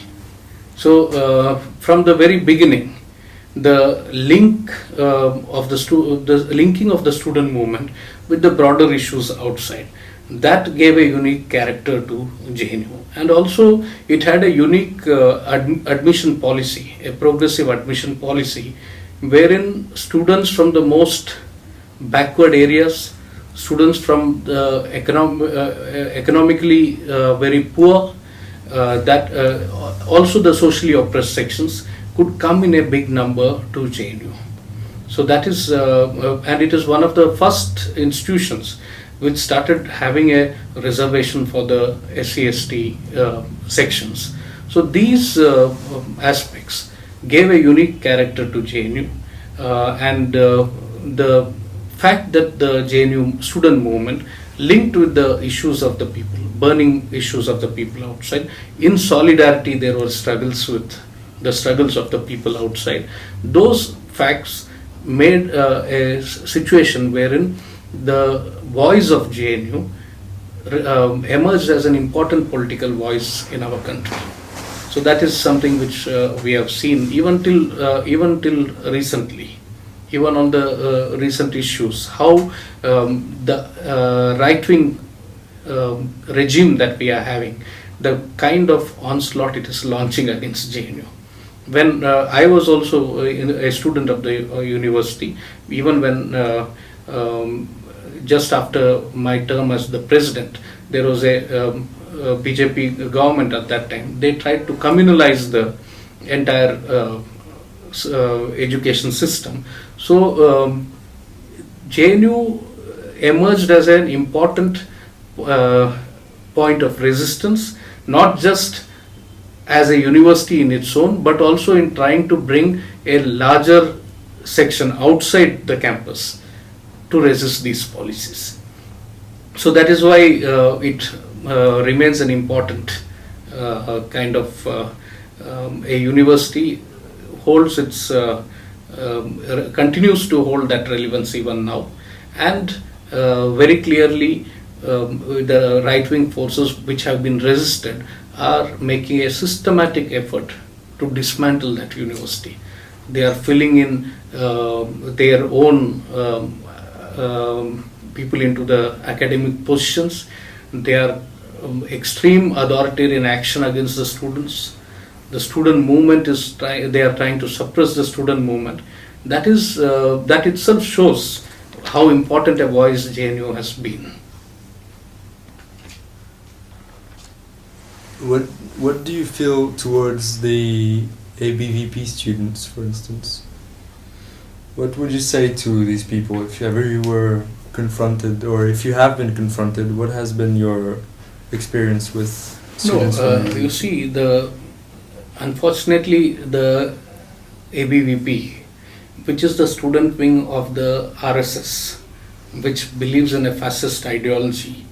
So from the very beginning, the link of the linking of the student movement with the broader issues outside, that gave a unique character to JNU, and also it had a unique admission policy, a progressive admission policy, wherein students from the most backward areas, students from the economically very poor, also the socially oppressed sections could come in a big number to JNU. So that is, and it is one of the first institutions which started having a reservation for the SC/ST sections. So these aspects gave a unique character to JNU, and the fact that the JNU student movement linked with the issues of the people, burning issues of the people outside. In solidarity, there were struggles with the struggles of the people outside. Those facts made a situation wherein the voice of JNU emerged as an important political voice in our country. So that is something which we have seen even till recently, even on the recent issues, how the right-wing regime that we are having, the kind of onslaught it is launching against JNU. When I was also a student of the university, even when just after my term as the president, there was a BJP government at that time. They tried to communalize the entire education system. So JNU emerged as an important point of resistance, not just as a university in its own, but also in trying to bring a larger section outside the campus to resist these policies. So that is why it remains an important kind of a university holds its continues to hold that relevance even now, and very clearly the right-wing forces which have been resisted are making a systematic effort to dismantle that university. They are filling in their own people into the academic positions. They are extreme authoritarian action against the students. The student movement is they are trying to suppress the student movement. That itself shows how important a voice JNU has been. What do you feel towards the ABVP students, for instance? What would you say to these people if ever you were confronted, or if you have been confronted? What has been your experience with students? You see, unfortunately, the ABVP, which is the student wing of the RSS, which believes in a fascist ideology,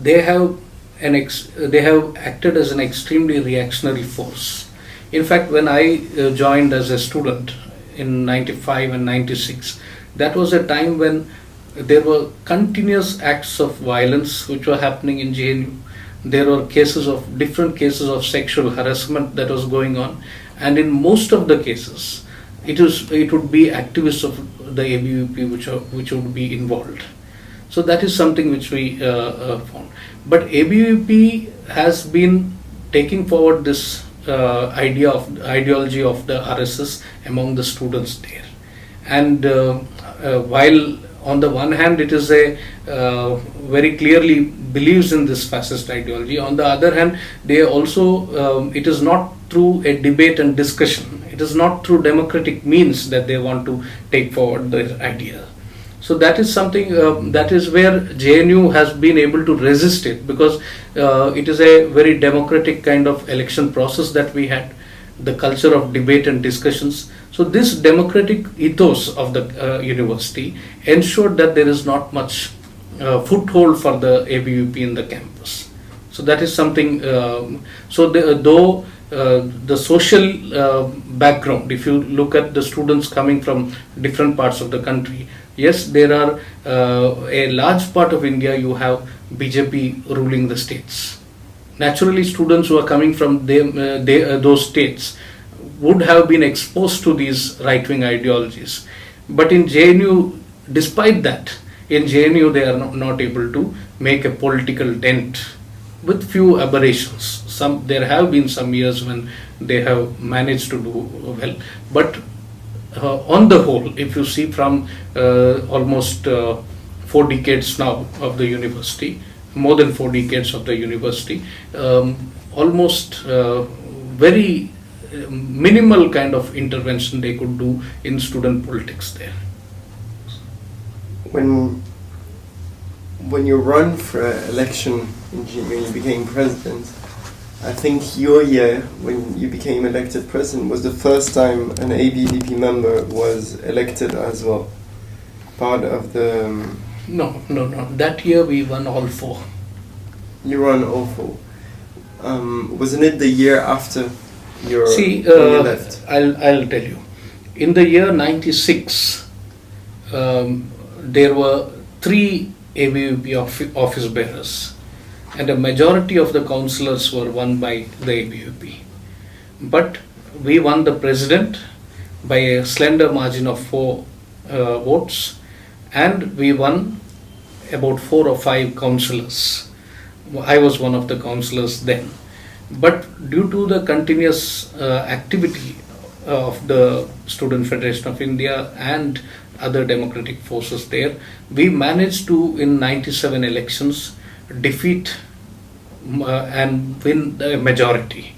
they have acted as an extremely reactionary force. In fact, when I joined as a student in 95 and 96, that was a time when there were continuous acts of violence which were happening in JNU. There were different cases of sexual harassment that was going on, and in most of the cases, it would be activists of the ABVP which would be involved. So that is something which we found. But ABVP has been taking forward this ideology of the RSS among the students there. And while on the one hand it is very clearly believes in this fascist ideology, on the other hand they also it is not through a debate and discussion, it is not through democratic means that they want to take forward their idea. So that is something that is where JNU has been able to resist it, because it is a very democratic kind of election process that we had, the culture of debate and discussions. So this democratic ethos of the university ensured that there is not much foothold for the ABVP in the campus. So that is something, though the social background, if you look at the students coming from different parts of the country, yes, there are a large part of India, you have BJP ruling the states. Naturally, students who are coming from those states would have been exposed to these right-wing ideologies. But in JNU, despite that, in JNU they are not able to make a political dent, with few aberrations. There have been some years when they have managed to do well, but on the whole, if you see from almost 4 decades now of the university, more than 4 decades of the university, almost very minimal kind of intervention they could do in student politics there. When you run for election when you became president, I think your year when you became elected president was the first time an ABVP member was elected as well. Part of the... No. That year we won all 4. You won all 4. Wasn't it the year after you left? I'll tell you. In the year 96, there were 3 ABVP office bearers, and a majority of the councillors were won by the ABVP. But we won the president by a slender margin of 4 votes, and we won about 4 or 5 councillors. I was one of the councillors then. But due to the continuous activity of the Student Federation of India and other democratic forces there, we managed to, in 97 elections, defeat and win the majority.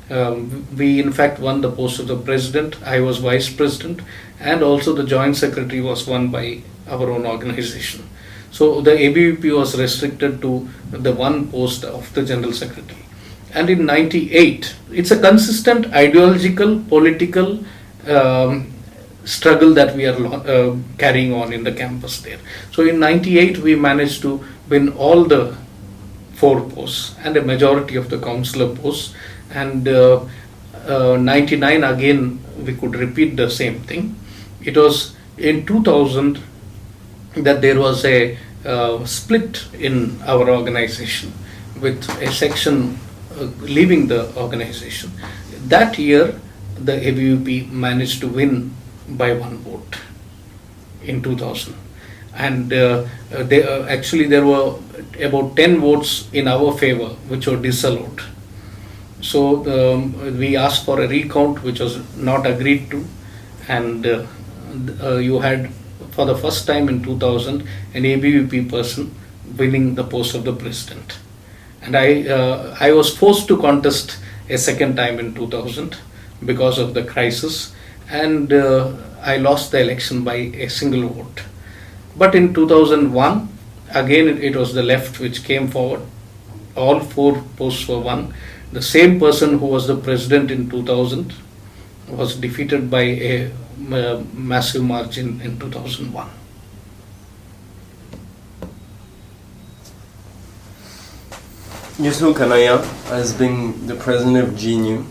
We in fact won the post of the president, I was vice president, and also the joint secretary was won by our own organization. So the ABVP was restricted to the one post of the general secretary. And in 98, it's a consistent ideological, political struggle that we are carrying on in the campus there. So in 98, we managed to win all the 4 posts and a majority of the councillor posts. And 99 again, we could repeat the same thing. It was in 2000 that there was a split in our organization, with a section leaving the organization. That year, the ABVP managed to win by 1 vote in 2000. And actually there were about 10 votes in our favor which were disallowed. So we asked for a recount, which was not agreed to, and you had for the first time in 2000 an ABVP person winning the post of the president. And I was forced to contest a second time in 2000 because of the crisis, and I lost the election by a single vote. But in 2001, again it was the left which came forward. All 4 posts were won. The same person who was the president in 2000 was defeated by a massive margin in 2001. Yusu Kanaya has been the president of GNU,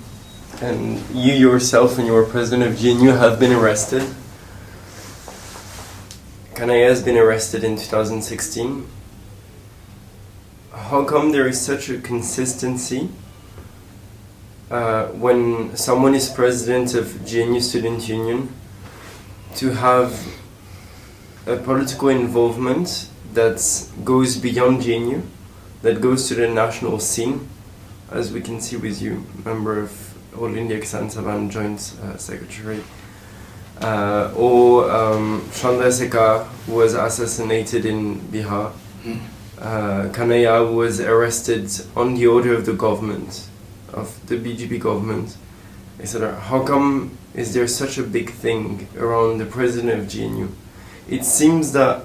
and you yourself and you were president of GNU have been arrested. Kanaya has been arrested in 2016. How come there is such a consistency when someone is president of GNU Student Union to have a political involvement that goes beyond GNU, that goes to the national scene, as we can see with you, member of All India Kisan Sabha and Joint Secretary, or Chandrasekhar was assassinated in Bihar. Kanaya was arrested on the order of the government, of the BJP government, etc. How come is there such a big thing around the president of GNU? It seems that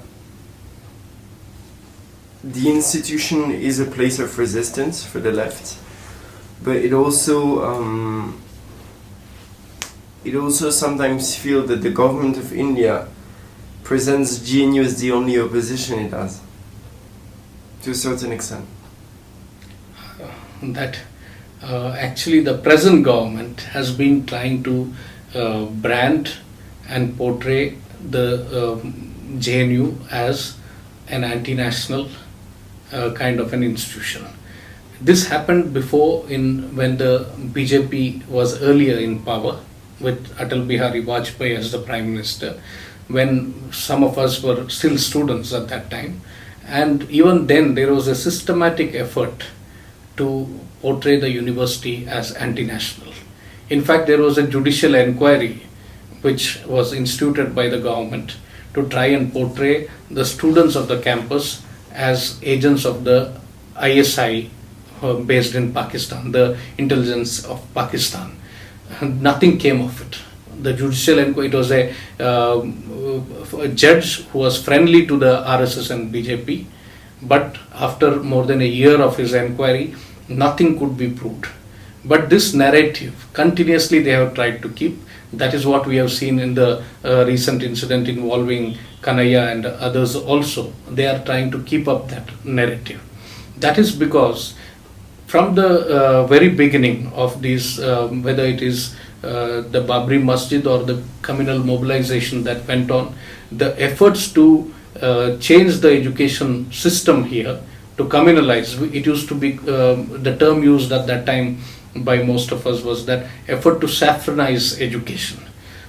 the institution is a place of resistance for the left, but it also sometimes feels that the government of India presents GNU as the only opposition it has, to a certain extent. That actually the present government has been trying to brand and portray the JNU as an anti-national kind of an institution. This happened before when the BJP was earlier in power with Atal Bihari Vajpayee as the Prime Minister, when some of us were still students at that time. And even then there was a systematic effort to portray the university as anti-national. In fact, there was a judicial inquiry which was instituted by the government to try and portray the students of the campus as agents of the ISI based in Pakistan, the intelligence of Pakistan. Nothing came of it. The judicial inquiry, it was a judge who was friendly to the RSS and BJP, but after more than a year of his inquiry, nothing could be proved. But this narrative, continuously they have tried to keep. That is what we have seen in the recent incident involving Kanaya and others also. They are trying to keep up that narrative. That is because from the very beginning of these, whether it is the Babri Masjid or the communal mobilization that went on, the efforts to change the education system here, to communalize, it used to be, the term used at that time by most of us was that effort to saffronize education.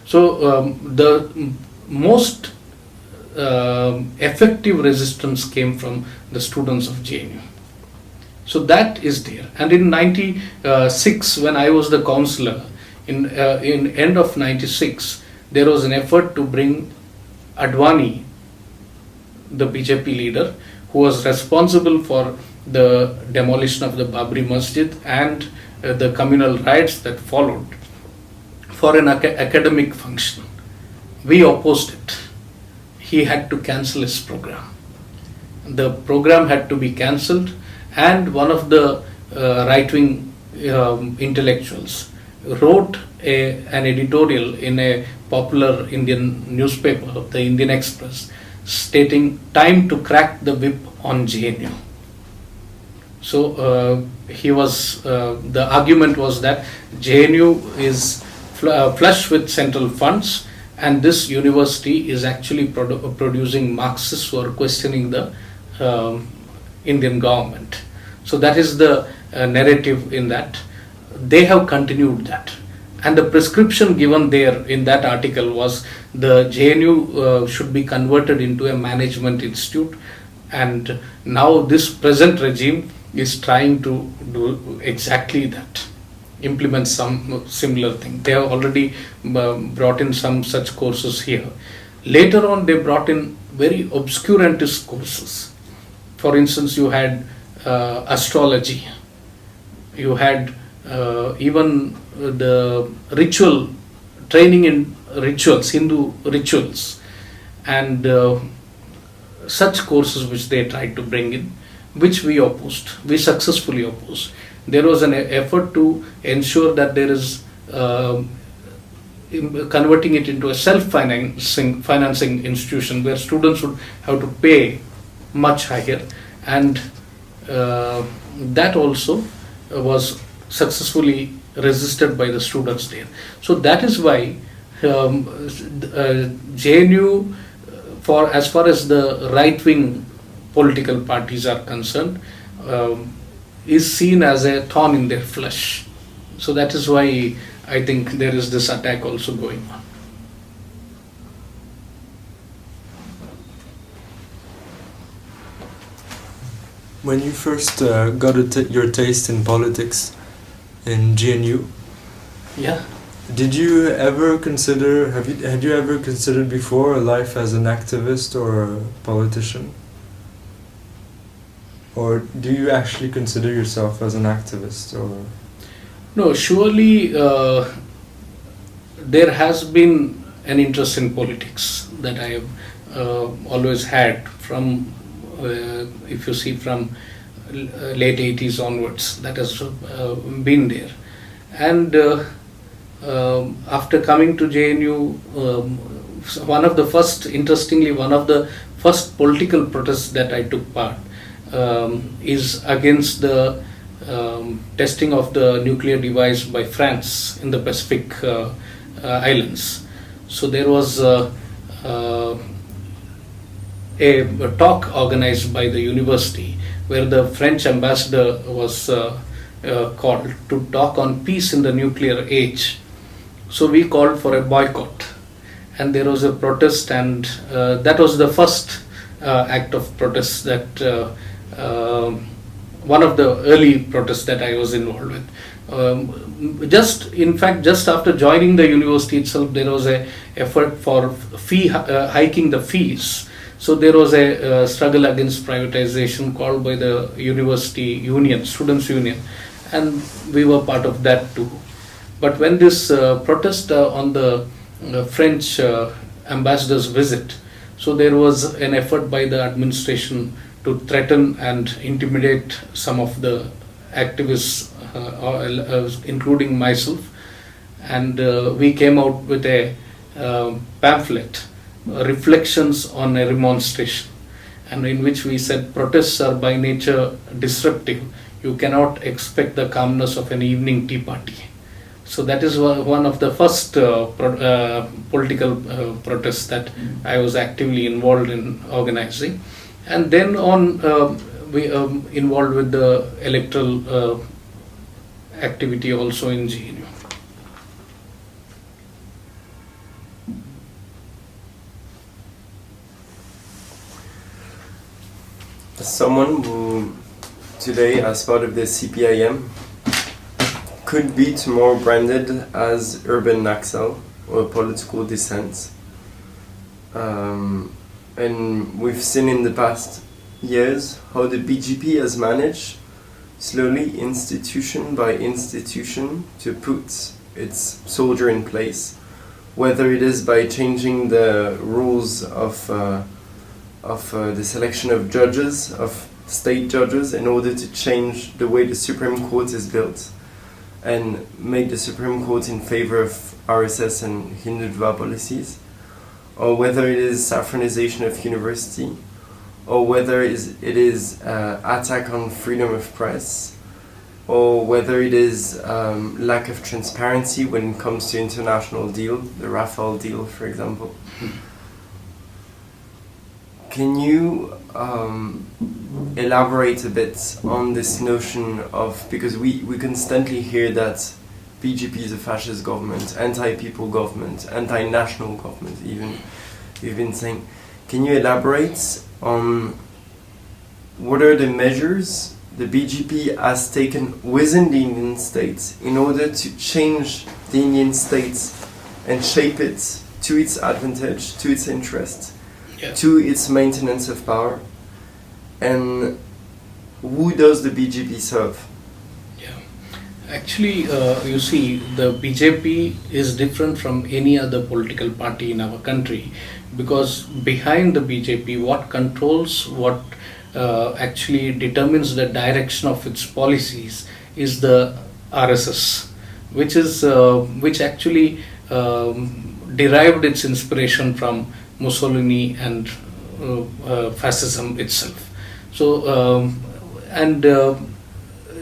So the most effective resistance came from the students of JNU. So that is there. And in 96, when I was the counselor, in end of 96, there was an effort to bring Advani, the BJP leader, who was responsible for the demolition of the Babri Masjid and the communal riots that followed, for an academic function. We opposed it. He had to cancel his program. The program had to be cancelled, and one of the right-wing intellectuals wrote an editorial in a popular Indian newspaper, the Indian Express, stating time to crack the whip on JNU. So the argument was that JNU is flush with central funds, and this university is actually producing Marxists who are questioning the Indian government. So that is the narrative in that. They have continued that. And the prescription given there in that article was the JNU should be converted into a management institute, and now this present regime is trying to do exactly that. implement some similar thing. They have already brought in some such courses here. Later on, they brought in very obscurantist courses. For instance, you had astrology, you had even the ritual training in rituals, Hindu rituals, and such courses which they tried to bring in, which we opposed. We successfully opposed. There was an effort to ensure that there is converting it into a self-financing institution where students would have to pay much higher, and that also was successfully resisted by the students there. So that is why JNU, as far as the right-wing political parties are concerned, is seen as a thorn in their flesh. So that is why I think there is this attack also going on. When you first got your taste in politics in GNU, yeah, did you ever consider, had you ever considered before a life as an activist or a politician? Or do you actually consider yourself as an activist? Or no, surely there has been an interest in politics that I have always had from, if you see, from late 80s onwards, that has been there. And after coming to JNU, one of the first political protests that I took part is against the testing of the nuclear device by France in the Pacific Islands. So there was a talk organized by the university where the French ambassador was called to talk on peace in the nuclear age. So we called for a boycott, and there was a protest, and that was the first act of protest that one of the early protests that I was involved with. Just after joining the university itself, there was a effort for hiking the fees. So there was a struggle against privatization called by the university union, students' union, and we were part of that too. But when this protest on the French ambassador's visit, so there was an effort by the administration to threaten and intimidate some of the activists, including myself, and we came out with a pamphlet, Reflections on a Remonstration, and in which we said protests are by nature disruptive. You cannot expect the calmness of an evening tea party. So that is one of the first political protests that I was actively involved in organizing. And then on, we involved with the electoral activity also in GNU. Someone who today, as part of the CPIM, could be tomorrow branded as urban Naxal or political dissent. And we've seen in the past years how the BJP has managed, slowly, institution by institution, to put its soldier in place, whether it is by changing the rules of the selection of judges, of state judges, in order to change the way the Supreme Court is built and make the Supreme Court in favor of RSS and Hindutva policies, or whether it is saffronization of university, or whether it is attack on freedom of press, or whether it is lack of transparency when it comes to international deal, the Rafale deal, for example. Can you elaborate a bit on this notion of, because we constantly hear that BJP is a fascist government, anti-people government, anti-national government even, we've been saying. Can you elaborate on what are the measures the BJP has taken within the Indian state in order to change the Indian state and shape it to its advantage, to its interest, to its maintenance of power. And who does the BJP serve? Actually, you see, the BJP is different from any other political party in our country, because behind the BJP, what controls, what actually determines the direction of its policies is the RSS, which actually derived its inspiration from Mussolini and fascism itself. So,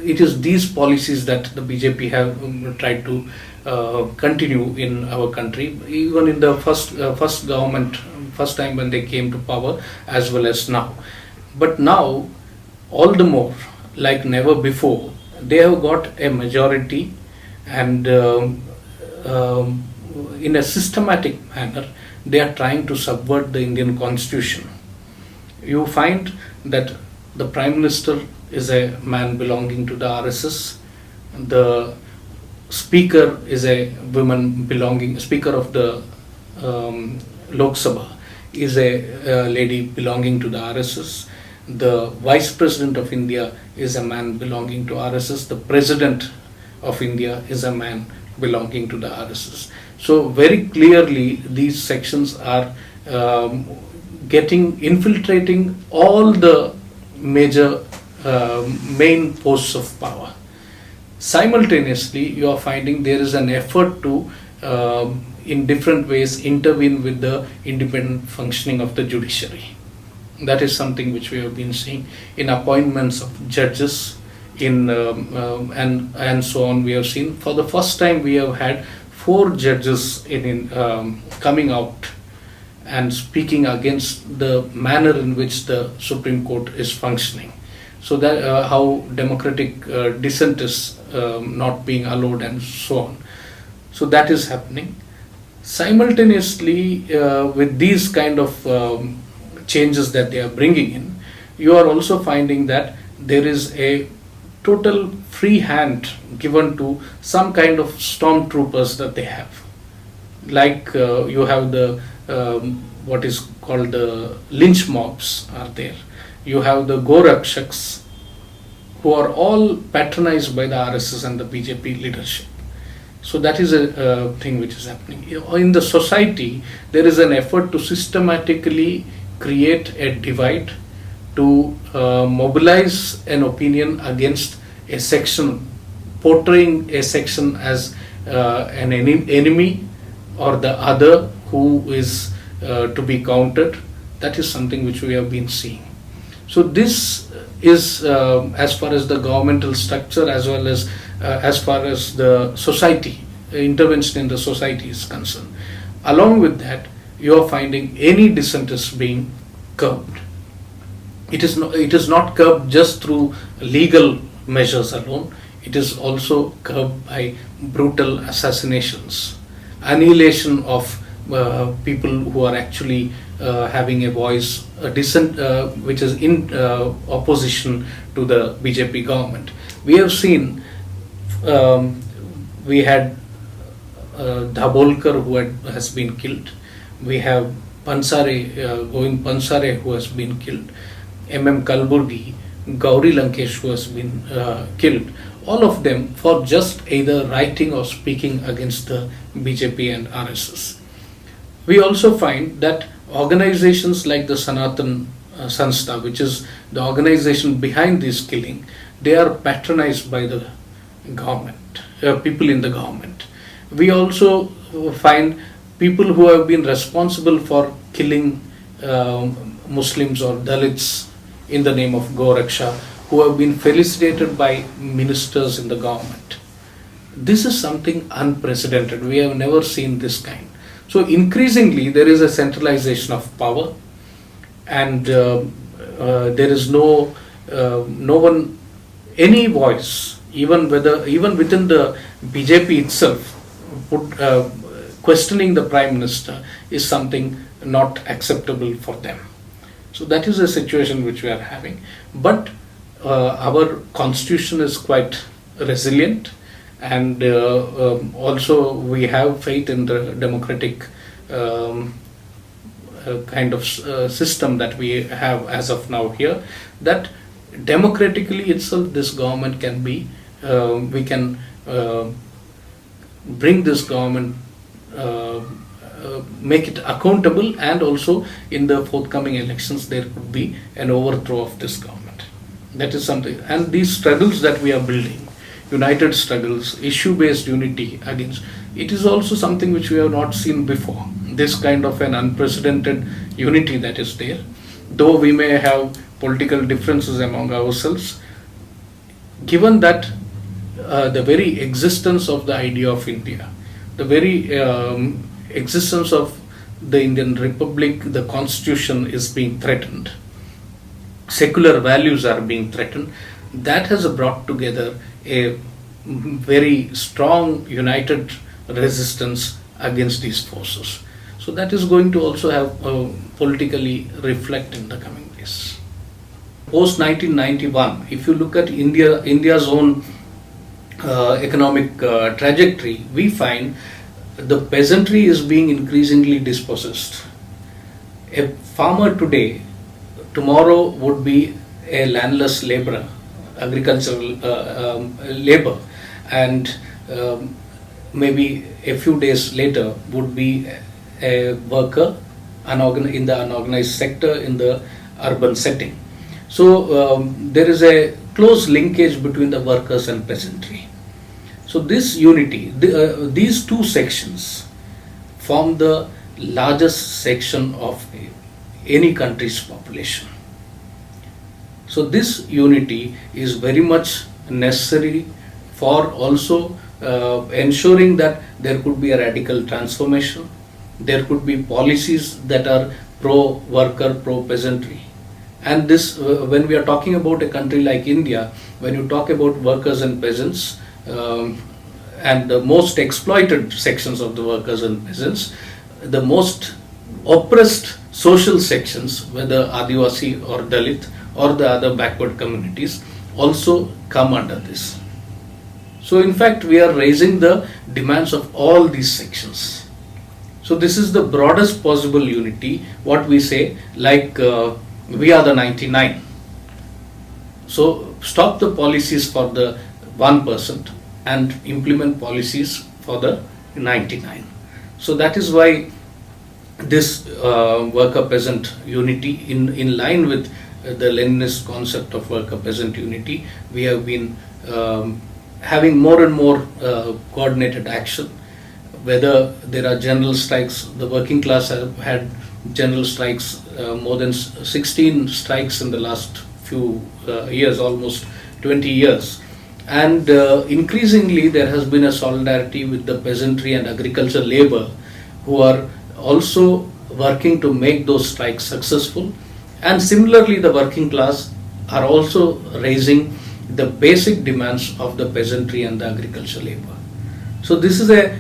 it is these policies that the BJP have tried to continue in our country, even in the first government, first time when they came to power, as well as now. But now, all the more, like never before, they have got a majority, and in a systematic manner, they are trying to subvert the Indian constitution. You find that the Prime Minister is a man belonging to the RSS. The Speaker is a woman Speaker of the Lok Sabha is a lady belonging to the RSS. The Vice President of India is a man belonging to RSS. The President of India is a man belonging to the RSS. So very clearly these sections are infiltrating all the major main posts of power. Simultaneously, you are finding there is an effort to in different ways intervene with the independent functioning of the judiciary. That is something which we have been seeing in appointments of judges, and so on. We have seen for the first time we have had 4 judges coming out and speaking against the manner in which the Supreme Court is functioning. So that how democratic dissent is not being allowed, and so on. So that is happening. Simultaneously, with these kind of changes that they are bringing in, you are also finding that there is a total free hand given to some kind of stormtroopers that they have. Like you have the what is called the lynch mobs are there. You have the Gorakshaks, who are all patronized by the RSS and the BJP leadership. So that is a thing which is happening. In the society, there is an effort to systematically create a divide, to mobilize an opinion against a section, portraying a section as an enemy or the other who is to be countered. That is something which we have been seeing. So this is as far as the governmental structure, as well as far as the society, intervention in the society is concerned. Along with that, you are finding any dissent is being curbed. It is not curbed just through legal measures alone. It is also curbed by brutal assassinations, annihilation of people who are actually having a voice, a dissent which is in opposition to the BJP government. We have seen, we had Dhabolkar who has been killed. We have Govind Pansare who has been killed. Kalburgi, Gauri Lankesh who has been killed. All of them for just either writing or speaking against the BJP and RSS. We also find that organizations like the Sanatan Sanstha, which is the organization behind this killing, they are patronized by the government, people in the government. We also find people who have been responsible for killing Muslims or Dalits in the name of Goraksha, who have been felicitated by ministers in the government. This is something unprecedented. We have never seen this kind. So increasingly there is a centralization of power, and there is no one, any voice, even within the BJP itself, questioning the Prime Minister is something not acceptable for them. So that is a situation which we are having. But our constitution is quite resilient, and also we have faith in the democratic kind of system that we have as of now here, that democratically itself this government can be, we can bring this government, make it accountable, and also in the forthcoming elections there could be an overthrow of this government. That is something, and these struggles that we are building, united struggles, issue-based unity against, it is also something which we have not seen before. This kind of an unprecedented unity that is there. Though we may have political differences among ourselves, given that the very existence of the idea of India, the very existence of the Indian Republic, the constitution is being threatened, secular values are being threatened, that has brought together a very strong united resistance against these forces. So that is going to also have politically reflect in the coming days. Post 1991, if you look at India's own economic trajectory, we find the peasantry is being increasingly dispossessed. A farmer today, tomorrow would be a landless laborer, agricultural labor, and maybe a few days later would be a worker in the unorganized sector in the urban setting. So there is a close linkage between the workers and peasantry. So this unity, these two sections form the largest section of any country's population. So this unity is very much necessary for also ensuring that there could be a radical transformation, there could be policies that are pro-worker, pro-peasantry. And this, when we are talking about a country like India, when you talk about workers and peasants, and the most exploited sections of the workers and peasants, the most oppressed social sections, whether Adivasi or Dalit or the other backward communities, also come under this. So in fact, we are raising the demands of all these sections. So this is the broadest possible unity, what we say, like we are the 99. So stop the policies for the 1% and implement policies for the 99. So that is why this worker-peasant unity, in line with the Leninist concept of worker-peasant unity, we have been having more and more coordinated action. Whether there are general strikes, the working class have had general strikes, more than 16 strikes in the last few years, almost 20 years. And increasingly there has been a solidarity with the peasantry and agricultural labor, who are also working to make those strikes successful. And similarly, the working class are also raising the basic demands of the peasantry and the agricultural labor. So this is a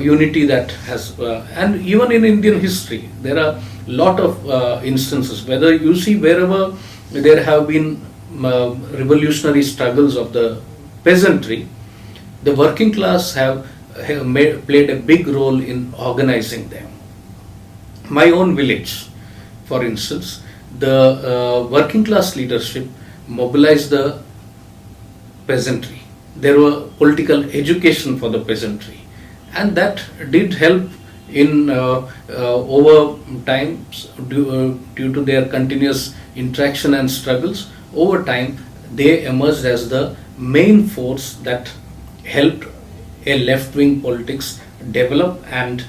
unity that has, and even in Indian history, there are a lot of instances, whether you see wherever there have been revolutionary struggles of the peasantry, the working class have played a big role in organizing them. My own village, for instance, the working class leadership mobilized the peasantry. There were political education for the peasantry, and that did help in over time, due to their continuous interaction and struggles. Over time, they emerged as the main force that helped a left-wing politics develop and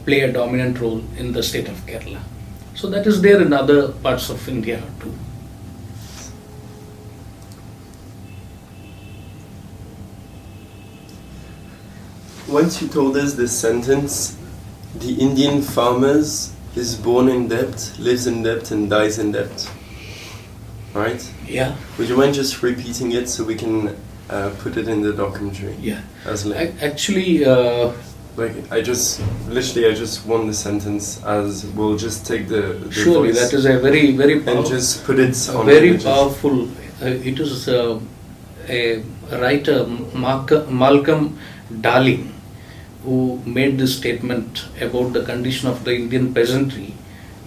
play a dominant role in the state of Kerala. So that is there in other parts of India too. Once you told us this sentence, the Indian farmers is born in debt, lives in debt, and dies in debt. Right? Yeah. Would you mind just repeating it so we can put it in the documentary? Yeah. As like, actually, I just want the sentence as we'll just take the surely voice that is a very and just put it on very images. powerful It is a writer, Malcolm Darling, who made this statement about the condition of the Indian peasantry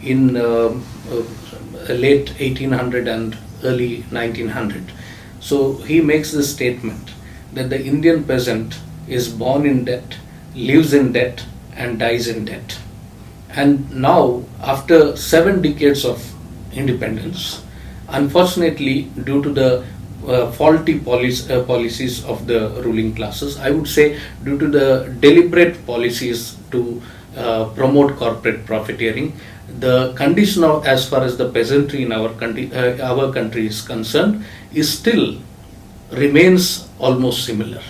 in late 1800 and early 1900. So he makes this statement that the Indian peasant is born in debt, lives in debt, and dies in debt. And now, after 7 decades of independence, unfortunately, due to the faulty policies of the ruling classes, I would say due to the deliberate policies to promote corporate profiteering, the condition of, as far as the peasantry in our country is concerned, is still remains almost similar.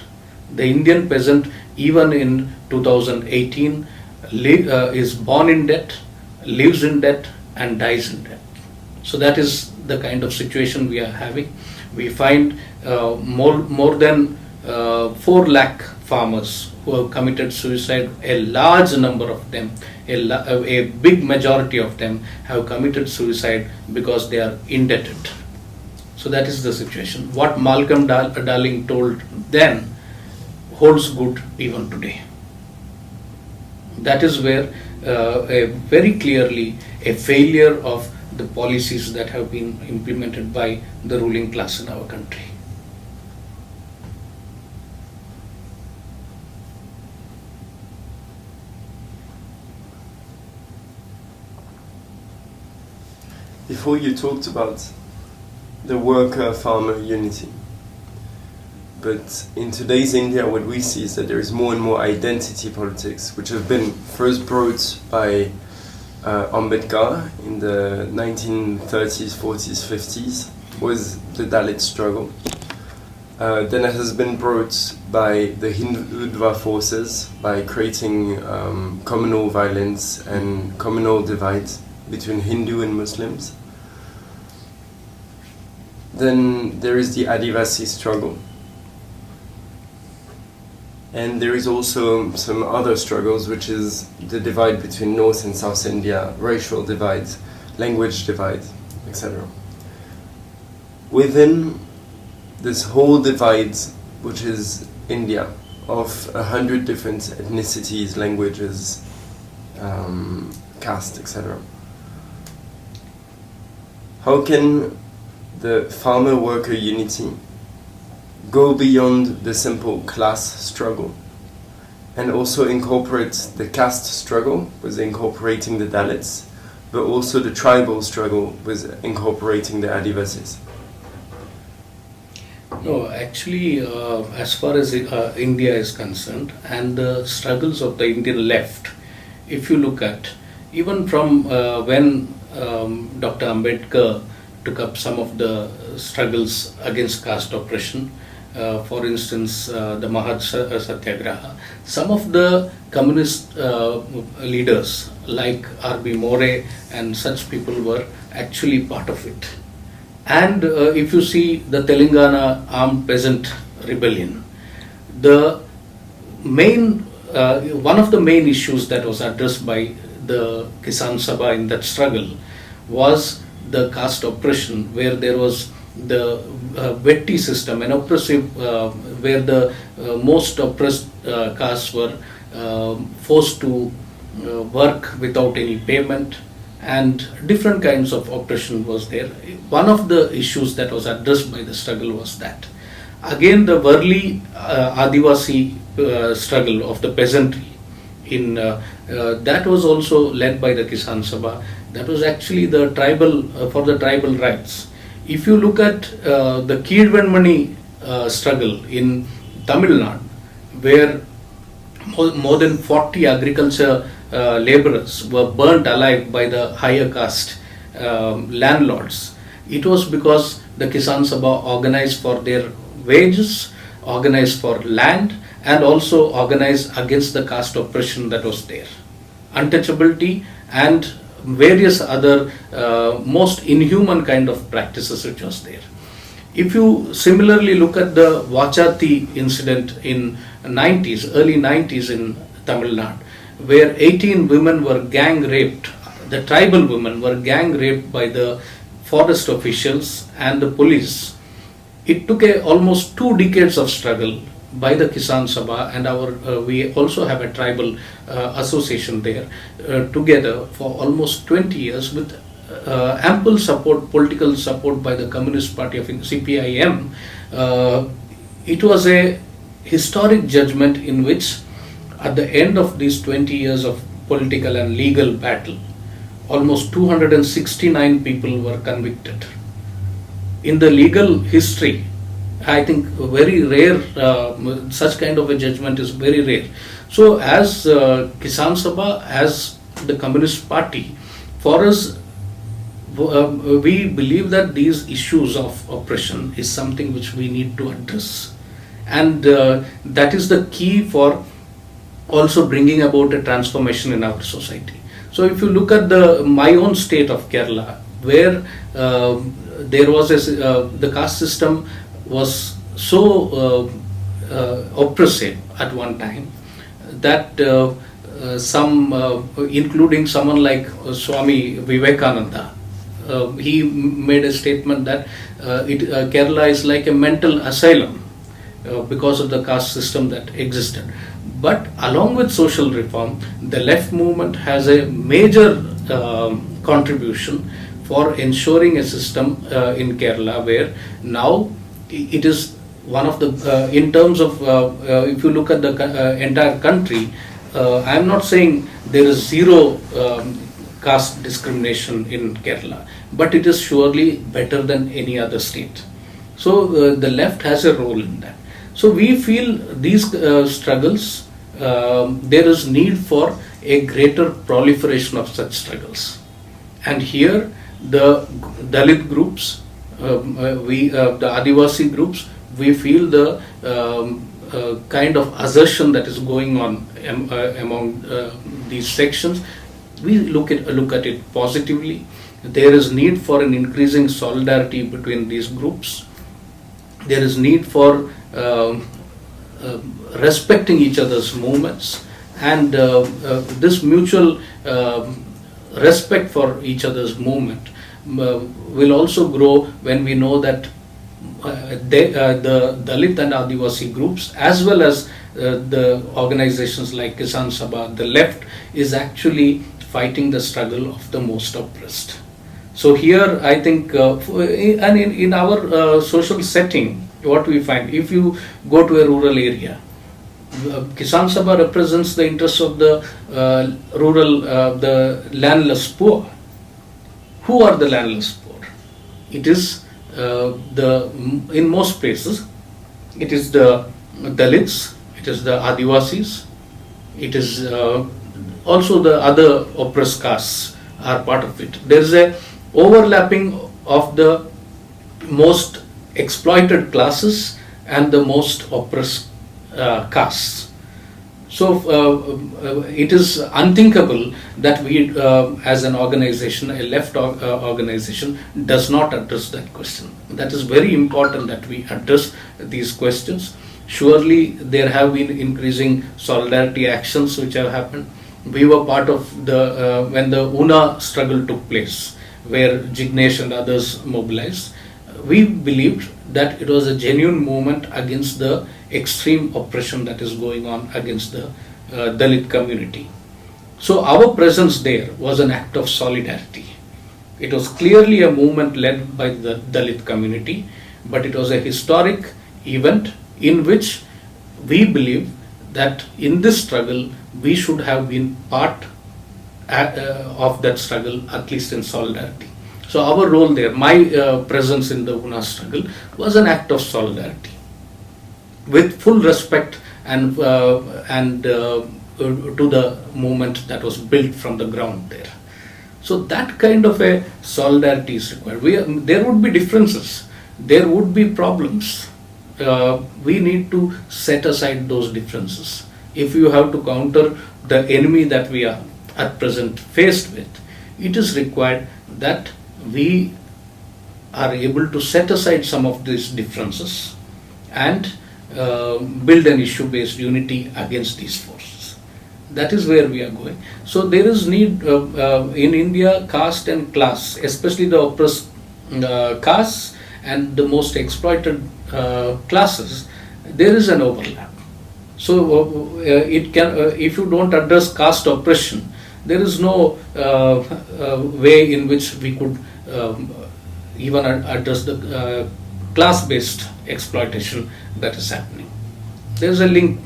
The Indian peasant, even in 2018, is born in debt, lives in debt, and dies in debt. So that is the kind of situation we are having. We find more than 4 lakh farmers who have committed suicide. A large number of them, a big majority of them have committed suicide because they are indebted. So that is the situation. What Malcolm Darling told then holds good even today. That is where very clearly a failure of the policies that have been implemented by the ruling class in our country. Before you talked about the worker-farmer unity, but in today's India what we see is that there is more and more identity politics, which have been first brought by Ambedkar in the 1930s, 40s, 50s, was the Dalit struggle. Then it has been brought by the Hindutva forces by creating communal violence and communal divide between Hindu and Muslims. Then there is the Adivasi struggle. And there is also some other struggles, which is the divide between North and South India, racial divide, language divide, etc. Within this whole divide, which is India, of 100 different ethnicities, languages, caste, etc. How can the farmer-worker unity go beyond the simple class struggle and also incorporate the caste struggle with incorporating the Dalits, but also the tribal struggle with incorporating the Adivasis? No, actually, as far as India is concerned and the struggles of the Indian left, if you look at, even from when Dr. Ambedkar took up some of the struggles against caste oppression, for instance, the Mahat Satyagraha, some of the communist leaders like R.B. More and such people were actually part of it. And if you see the Telangana armed peasant rebellion, the main one of the main issues that was addressed by the Kisan Sabha in that struggle was the caste oppression, where there was the Vetti system, an oppressive, where the most oppressed castes were forced to work without any payment, and different kinds of oppression was there. One of the issues that was addressed by the struggle was that. Again, the Varli Adivasi struggle of the peasantry, in that was also led by the Kisan Sabha. That was actually the tribal, for the tribal rights. If you look at the Kirvanmani struggle in Tamil Nadu, where more than 40 agriculture laborers were burnt alive by the higher caste landlords, it was because the Kisan Sabha organized for their wages, organized for land, and also organized against the caste oppression that was there, untouchability, and various other most inhuman kind of practices which was there. If you similarly look at the Vachati incident in early 90s in Tamil Nadu, where 18 women were gang raped, the tribal women were gang raped by the forest officials and the police it took almost 2 decades of struggle by the Kisan Sabha, and we also have a tribal association there, together for almost 20 years with ample support, political support by the Communist Party of CPIM. It was a historic judgment in which, at the end of these 20 years of political and legal battle, almost 269 people were convicted. In the legal history, I think very rare, such kind of a judgment is very rare. So as Kisan Sabha, as the Communist Party, for us, we believe that these issues of oppression is something which we need to address, and that is the key for also bringing about a transformation in our society. So if you look at my own state of Kerala, where there was the caste system was so oppressive at one time that some, including someone like Swami Vivekananda, he made a statement that Kerala is like a mental asylum because of the caste system that existed. But along with social reform, the left movement has a major contribution for ensuring a system in Kerala where now it is one of the, in terms of, if you look at the entire country, I am not saying there is zero caste discrimination in Kerala, but it is surely better than any other state. So the left has a role in that. So we feel these struggles, there is need for a greater proliferation of such struggles. And here the Dalit groups, the Adivasi groups, we feel the kind of assertion that is going on among these sections, we look at it positively. There is need for an increasing solidarity between these groups. There is need for respecting each other's movements, and this mutual respect for each other's movement will also grow when we know that the Dalit and Adivasi groups, as well as the organizations like Kisan Sabha, the left is actually fighting the struggle of the most oppressed. So here I think, and in our social setting, what we find, if you go to a rural area, Kisan Sabha represents the interests of the rural, the landless poor. Who are the landless poor? It is in most places, it is the Dalits, it is the Adivasis, it is also the other oppressed castes are part of it. There is a overlapping of the most exploited classes and the most oppressed castes. So it is unthinkable that we, as an organization, a left organization, does not address that question. That is very important that we address these questions. Surely there have been increasing solidarity actions which have happened. We were part of the, when the Una struggle took place, where Jignesh and others mobilized. We believed that it was a genuine movement against the extreme oppression that is going on against the Dalit community. So our presence there was an act of solidarity. It was clearly a movement led by the Dalit community, but it was a historic event in which we believe that in this struggle we should have been part of that struggle, at least in solidarity. So our role there, my presence in the Una struggle was an act of solidarity, with full respect and to the movement that was built from the ground there. So that kind of a solidarity is required. There would be differences, there would be problems. We need to set aside those differences. If you have to counter the enemy that we are at present faced with, it is required that we are able to set aside some of these differences and build an issue-based unity against these forces. That is where we are going. So there is need in India, caste and class, especially the oppressed castes and the most exploited classes, there is an overlap. So it can, if you don't address caste oppression, there is no way in which we could even address the class-based exploitation that is happening. There is a link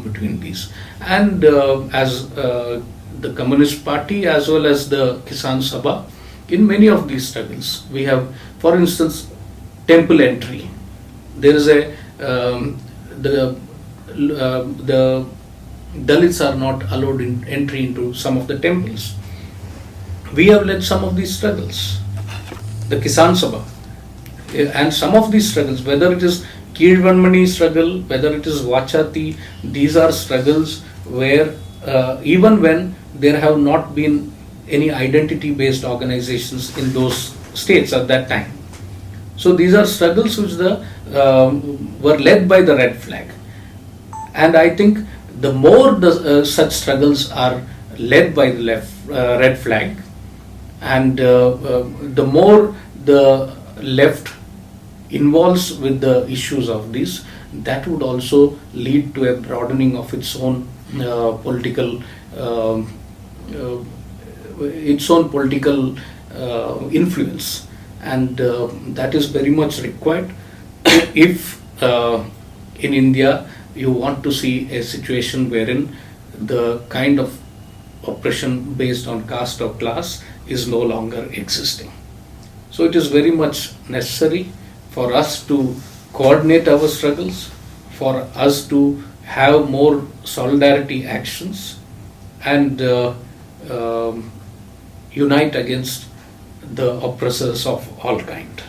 between these, and as the Communist Party as well as the Kisan Sabha, in many of these struggles, we have, for instance, temple entry. There is a the Dalits are not allowed entry into some of the temples. We have led some of these struggles, the Kisan Sabha, and some of these struggles, whether it is Kirvanmani struggle, whether it is Vachati, these are struggles where even when there have not been any identity-based organizations in those states at that time. So these are struggles which were led by the red flag. And I think the more such struggles are led by the red flag, and the more the left involves with the issues of these, that would also lead to a broadening of its own political influence, and that is very much required if in India you want to see a situation wherein the kind of oppression based on caste or class is no longer existing. So it is very much necessary for us to coordinate our struggles, for us to have more solidarity actions, and unite against the oppressors of all kind.